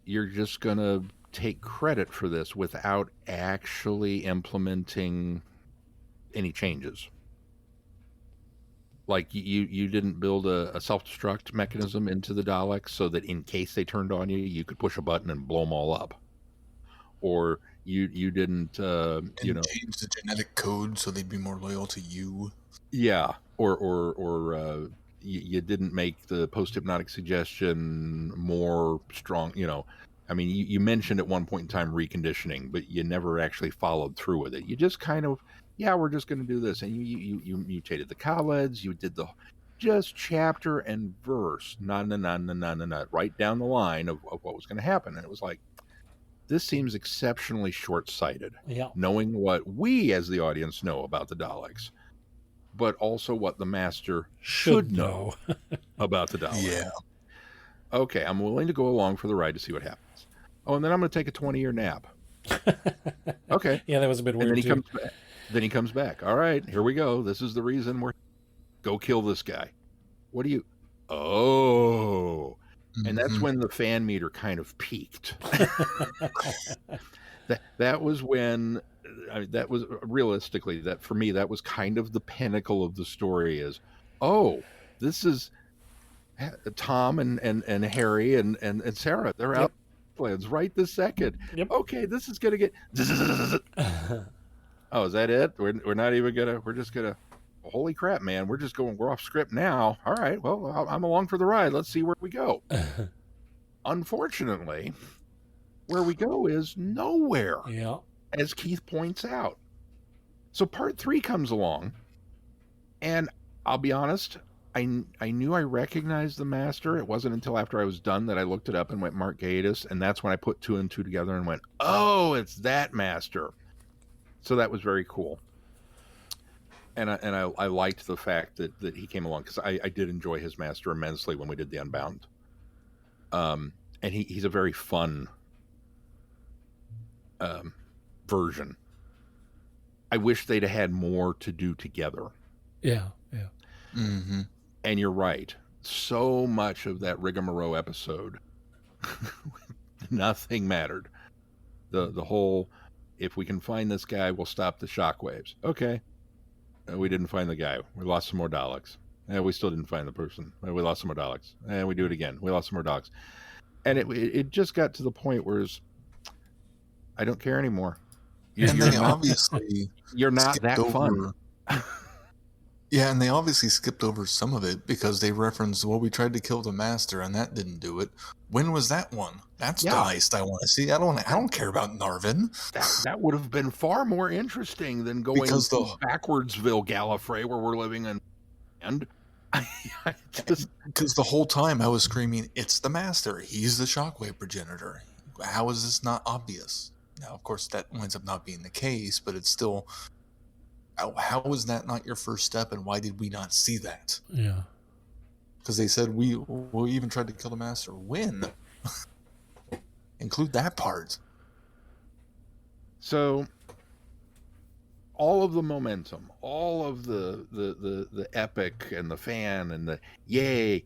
you're just going to take credit for this without actually implementing any changes. Like you didn't build a self-destruct mechanism into the Daleks so that in case they turned on you, you could push a button and blow them all up. Or you didn't change the genetic code so they'd be more loyal to you. Yeah. Or you didn't make the post-hypnotic suggestion more strong, I mean, you mentioned at one point in time reconditioning, but you never actually followed through with it. You just kind of, we're just going to do this. And you mutated the Khaleds. You did just chapter and verse, right down the line of what was going to happen. And it was like, this seems exceptionally short-sighted, knowing what we as the audience know about the Daleks, but also what the Master should know about the Daleks. Yeah. Okay, I'm willing to go along for the ride to see what happens. Oh, and then I'm going to take a 20-year nap. Okay. Yeah, that was a bit weird. And then he comes back. All right, here we go. This is the reason go kill this guy. What do you? Oh. And that's when the fan meter kind of peaked. that was when, that was realistically, that for me, that was kind of the pinnacle of the story is, this is Tom and Harry and Sarah. They're out plans right this second. Yep. Okay, this is gonna get. Oh, is that it? We're not even gonna. We're just gonna. Holy crap, man! We're off script now. All right. Well, I'm along for the ride. Let's see where we go. Unfortunately, where we go is nowhere. Yeah. As Keith points out. So part 3 comes along, and I'll be honest, I knew I recognized the master. It wasn't until after I was done that I looked it up and went Mark Gatiss, and that's when I put 2 and 2 together and went, oh, it's that master. So that was very cool. And I liked the fact that he came along, because I did enjoy his master immensely when we did the Unbound. And he's a very fun version. I wish they'd have had more to do together. Yeah. Mm-hmm. And you're right. So much of that rigmarole episode, nothing mattered. The whole, if we can find this guy, we'll stop the shockwaves. Okay. We didn't find the guy. We lost some more Daleks. We still didn't find the person. We lost some more Daleks. And we do it again. We lost some more Daleks. And it just got to the point where I don't care anymore. And they obviously you're not that fun. Yeah, and they obviously skipped over some of it because they referenced, well, we tried to kill the master and that didn't do it. When was that one? That's the heist I want to see. I don't care about Narvin. That would have been far more interesting than going to Backwardsville Gallifrey, where we're living in. And because the whole time I was screaming, it's the master. He's the shockwave progenitor. How is this not obvious? Now, of course, that winds up not being the case, but it's still, how is that not your first step, and why did we not see that? Yeah. Because they said we even tried to kill the master. When? Include that part. So, all of the momentum, all of the epic and the fan and the yay,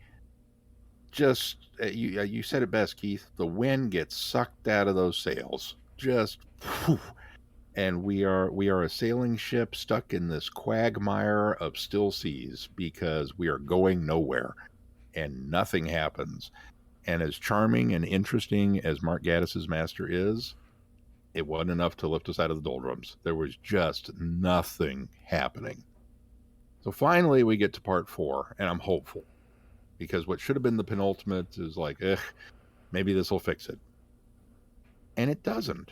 just, you said it best, Keith, the wind gets sucked out of those sails. Just, whew, and we are a sailing ship stuck in this quagmire of still seas because we are going nowhere and nothing happens. And as charming and interesting as Mark Gatiss's master is, it wasn't enough to lift us out of the doldrums. There was just nothing happening. So finally we get to part 4, and I'm hopeful, because what should have been the penultimate is like, maybe this will fix it. And it doesn't.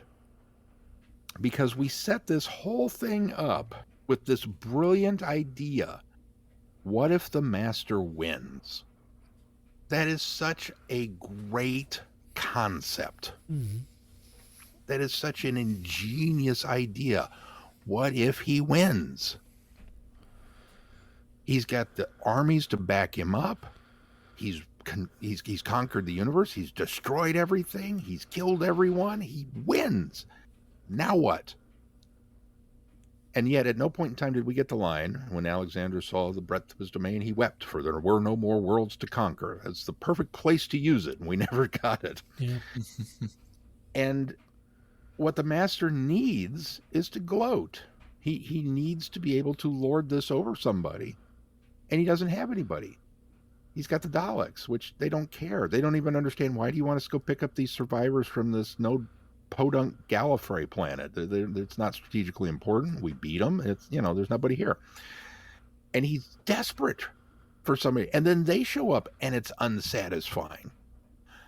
Because we set this whole thing up with this brilliant idea. What if the master wins? That is such a great concept. Mm-hmm. That is such an ingenious idea. What if he wins? He's got the armies to back him up. He's conquered the universe. He's destroyed everything. He's killed everyone. He wins. Now what? And yet at no point in time did we get the line, when Alexander saw the breadth of his domain, he wept, for there were no more worlds to conquer. That's the perfect place to use it, and we never got it. Yeah. And what the master needs is to gloat. He needs to be able to lord this over somebody, and he doesn't have anybody. He's got the Daleks, which they don't care. They don't even understand, why do you want us to go pick up these survivors from this podunk Gallifrey planet? It's not strategically important. We beat them. It's, there's nobody here. And he's desperate for somebody. And then they show up, and it's unsatisfying.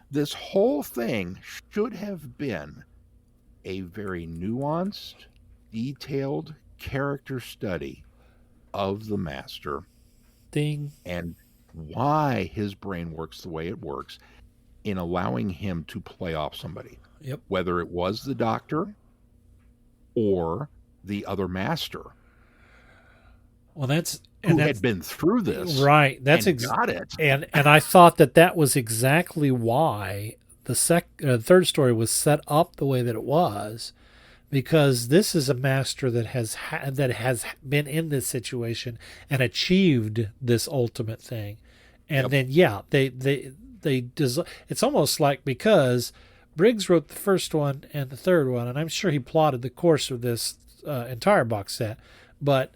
This whole thing should have been a very nuanced, detailed character study of the master. Ding. And why his brain works the way it works in allowing him to play off somebody. Yep. Whether it was the Doctor or the other master. Well, that's had been through this, right? That's got it. And I thought that was exactly why the third story was set up the way that it was, because this is a master that has been in this situation and achieved this ultimate thing, and then it's almost like, because Briggs wrote the first one and the third one, and I'm sure he plotted the course of this entire box set, but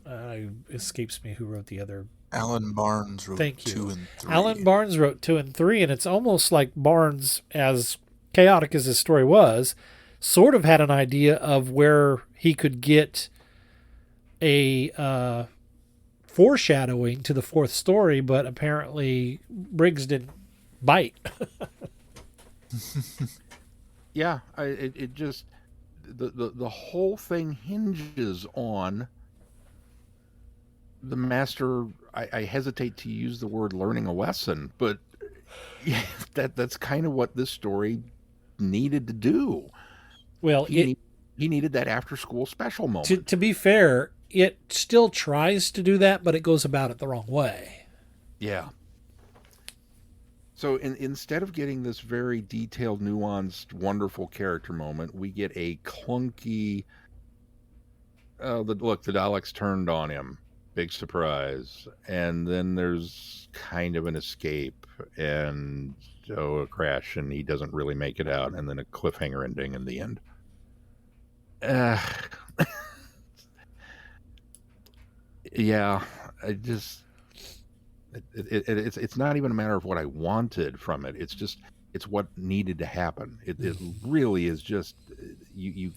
it escapes me who wrote the other Alan Barnes wrote Thank you. 2 and 3. Alan Barnes wrote 2 and 3, and it's almost like Barnes, as chaotic as his story was, sort of had an idea of where he could get a foreshadowing to the 4th story, but apparently Briggs didn't bite. Yeah, it just the whole thing hinges on the master. I hesitate to use the word learning a lesson, but yeah, that's kind of what this story needed to do. Well, he needed that after school special moment. To be fair, it still tries to do that, but it goes about it the wrong way. Yeah. So instead of getting this very detailed, nuanced, wonderful character moment, we get a clunky, the Daleks turned on him. Big surprise. And then there's kind of an escape and a crash, and he doesn't really make it out, and then a cliffhanger ending in the end. Yeah, I just... It's not even a matter of what I wanted from it. It's just what needed to happen. It really is just you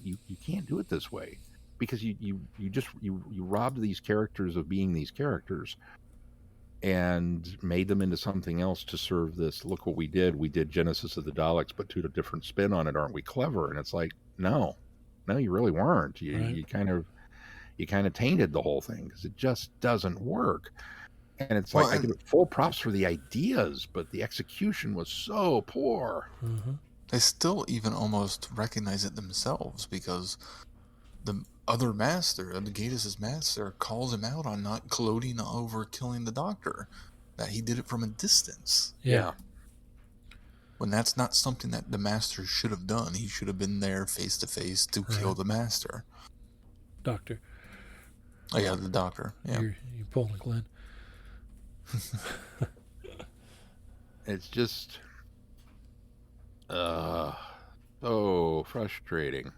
can't do it this way, because you robbed these characters of being these characters and made them into something else to serve this. Look what we did Genesis of the Daleks, but to a different spin on it. Aren't we clever? And it's like, no, you really weren't. You kind of tainted the whole thing, because it just doesn't work. And it's like, I give it full props for the ideas, but the execution was so poor. Mm-hmm. They still even almost recognize it themselves, because the other master, the Gatiss' master, calls him out on not gloating over killing the Doctor, that he did it from a distance. Yeah. When that's not something that the master should have done. He should have been there face to face to kill the master. Doctor. Oh yeah, the Doctor. Yeah. You're pulling Glenn. It's just so frustrating,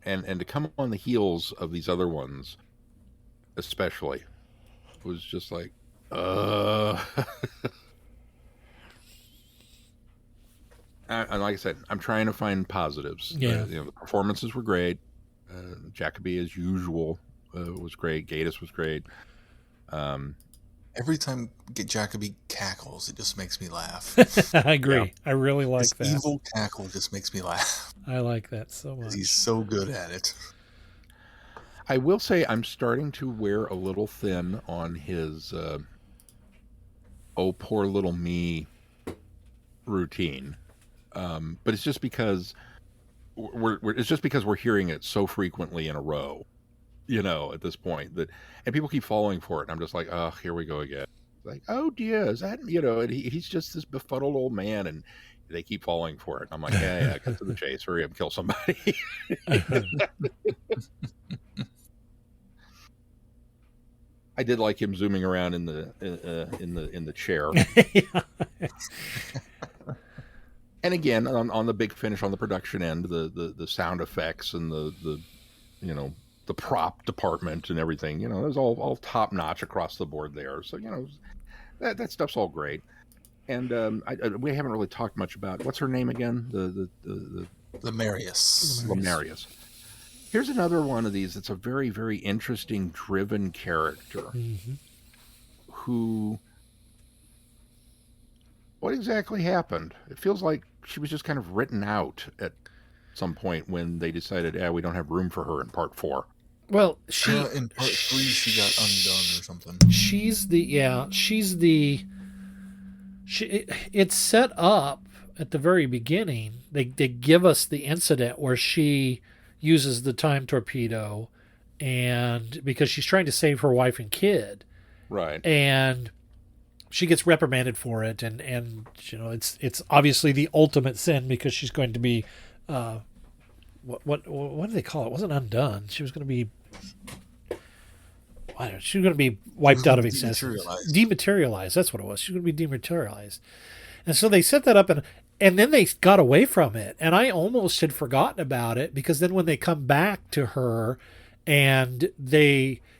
and to come on the heels of these other ones especially was just like and like I said, I'm trying to find positives. The performances were great. Jacoby, as usual, was great. Gatiss was great. Every time Jacoby cackles, it just makes me laugh. I agree. Yeah. I really like His that. evil cackle just makes me laugh. I like that so much. He's so good at it. I will say I'm starting to wear a little thin on his oh, poor little me routine. But it's just because we're hearing it so frequently in a row. At this point, and people keep falling for it, and I'm just like, oh, here we go again. Like, oh dear, is that, and he's just this befuddled old man, and they keep falling for it. I'm like, yeah, cut to the chase, hurry up, kill somebody. I did like him zooming around in the chair. And again, on the big finish on the production end, the sound effects and the prop department and everything, it was all top notch across the board there. So that stuff's all great. And we haven't really talked much about, what's her name again? The Lemarius. Lemarius. Here's another one of these that's a very, very interesting, driven character. Mm-hmm. Who, what exactly happened? It feels like she was just kind of written out at some point when they decided, we don't have room for her in part 4. Well, in part 3 she got undone or something. It's set up at the very beginning. They give us the incident where she uses the time torpedo, and because she's trying to save her wife and kid, right? And she gets reprimanded for it, and it's obviously the ultimate sin, because she's going to be what do they call it? It wasn't undone. She was going to be she was going to be wiped out of existence. Dematerialized. That's what it was. She was going to be dematerialized. And so they set that up, and then they got away from it. And I almost had forgotten about it, because then when they come back to her and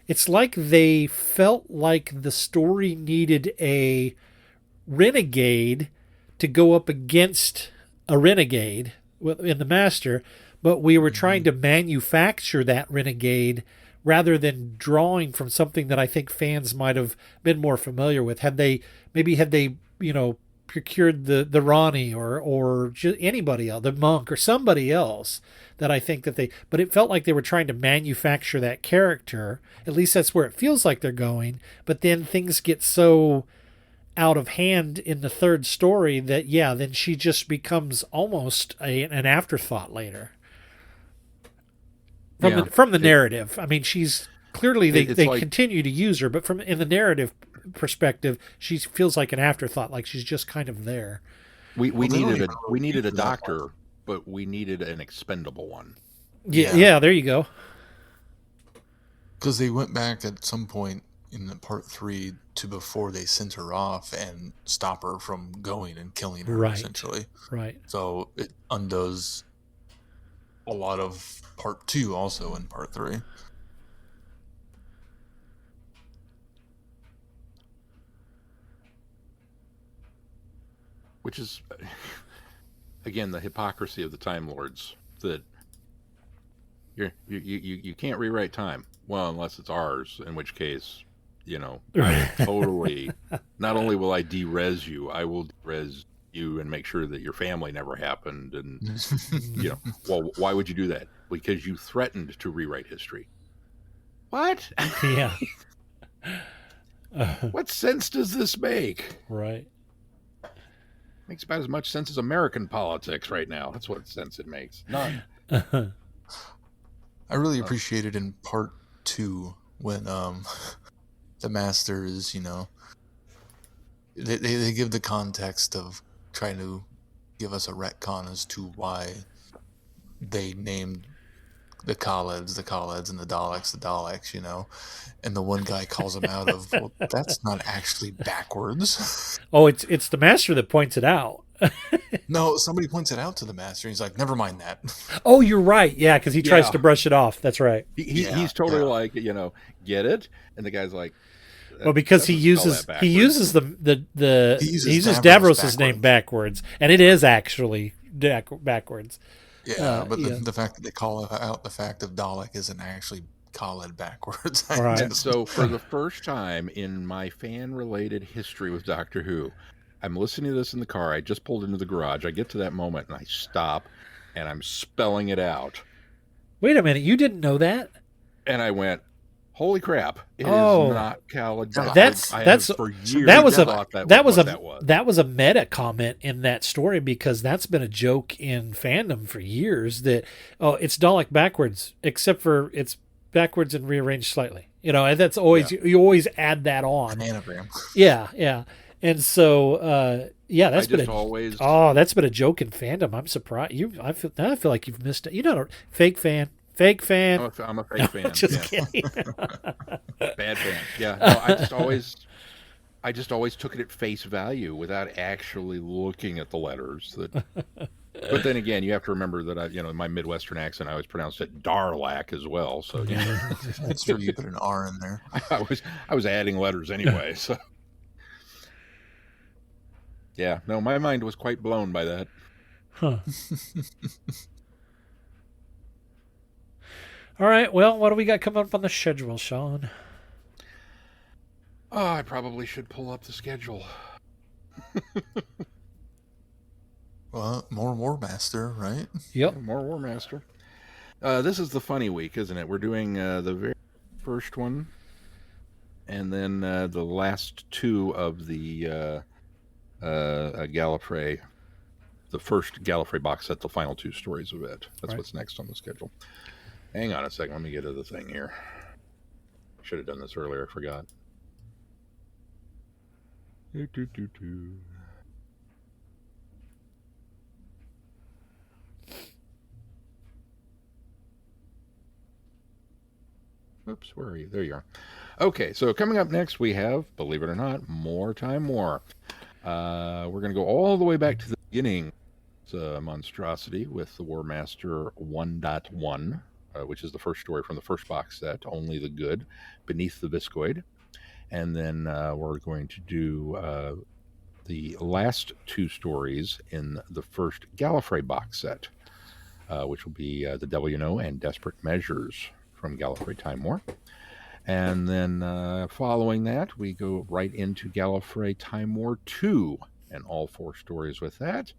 it's like they felt like the story needed a renegade to go up against a renegade in the Master, but we were trying to manufacture that renegade rather than drawing from something that I think fans might have been more familiar with. Had they procured the Ronnie or just anybody else, the monk or somebody else, that I think that but it felt like they were trying to manufacture that character. At least that's where it feels like they're going. But then things get so out of hand in the third story that, then she just becomes almost an afterthought later. From the narrative. I mean, she's clearly, they continue to use her, but in the narrative perspective, she feels like an afterthought, like she's just kind of there. We needed a doctor, but we needed an expendable one. Yeah, there you go. Because they went back at some point in the part 3 to before they sent her off and stop her from going and killing her, essentially. Right. So it undoes a lot of part 2 also in part 3. Which is, again, the hypocrisy of the Time Lords, that you can't rewrite time. Well, unless it's ours, in which case, I totally, not only will I de-res you, I will de-res you and make sure that your family never happened. And, well, why would you do that? Because you threatened to rewrite history. What? Yeah. What sense does this make? Right. Makes about as much sense as American politics right now. That's what sense it makes. None. I really appreciated in part 2 when the Masters, they give the context of trying to give us a retcon as to why they named the Khaleds, and the Daleks, and the one guy calls them out of, well, that's not actually backwards. Oh, it's the Master that points it out. No, somebody points it out to the Master, and he's like, never mind that. Oh, you're right. Yeah, because he tries to brush it off. That's right. He's totally like, get it? And the guy's like, well, because he uses Davros's name backwards, and it is actually backwards. Yeah, but the fact that they call out the fact of Dalek isn't actually Khaled backwards. Right. And so for the first time in my fan-related history with Doctor Who, I'm listening to this in the car. I just pulled into the garage. I get to that moment, and I stop, and I'm spelling it out. Wait a minute. You didn't know that? And I went, holy crap! It is not Khaled. That was a meta comment in that story, because that's been a joke in fandom for years that it's Dalek backwards, except for it's backwards and rearranged slightly. And that's always you always add that on. Anagram. Yeah. And so that's been a joke in fandom. I'm surprised. I feel like you've missed it. Fake fan. Fake fan. Oh, I'm a fake fan. Just kidding. Bad fan. Yeah. No, I just always took it at face value without actually looking at the letters. But then again, you have to remember that in my Midwestern accent, I always pronounced it Darlac as well. So that's true. You put an R in there. I was adding letters anyway. So yeah, no, my mind was quite blown by that. Huh. All right, well, what do we got coming up on the schedule, Sean? Oh, I probably should pull up the schedule. Well, more War Master, right? Yep. More War Master. This is the funny week, isn't it? We're doing the very first one, and then the last 2 of the Gallifrey, the first Gallifrey box set, the final 2 stories of it. That's what's next on the schedule. Hang on a second. Let me get to the thing here. Should have done this earlier. I forgot. Oops, where are you? There you are. Okay, so coming up next, we have, believe it or not, More Time War. We're going to go all the way back to the beginning. It's a monstrosity with the War Master 1.1. which is the first story from the first box set, Only the Good, Beneath the Viscoid. And then we're going to do the last 2 stories in the first Gallifrey box set, which will be The Devil You Know and Desperate Measures from Gallifrey Time War. And then following that, we go right into Gallifrey Time War 2 and all 4 stories with that.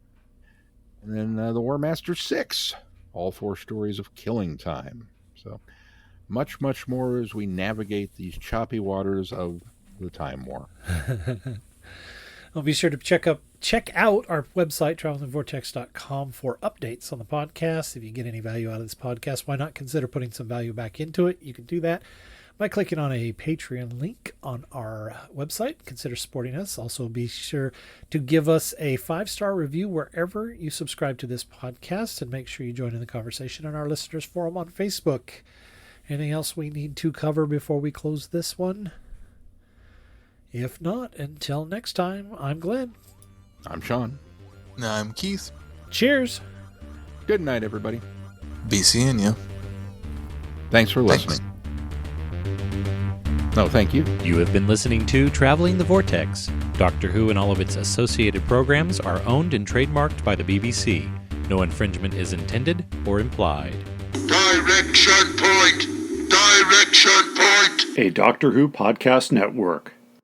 And then the War Master 6, all 4 stories of Killing Time. So much, much more as we navigate these choppy waters of the Time War. Well, be sure to check out our website, travelingvortex.com, for updates on the podcast. If you get any value out of this podcast, why not consider putting some value back into it? You can do that by clicking on a Patreon link on our website. Consider supporting us. Also, be sure to give us a 5-star review wherever you subscribe to this podcast, and make sure you join in the conversation on our listeners forum on Facebook. Anything else we need to cover before we close this one? If not, until next time, I'm Glenn. I'm Sean. I'm Keith. Cheers. Good night, everybody. Be seeing you. Thanks for listening. No, thank you. You have been listening to Traveling the Vortex. Doctor Who and all of its associated programs are owned and trademarked by the BBC. No infringement is intended or implied. Direction point! Direction point! A Doctor Who podcast network.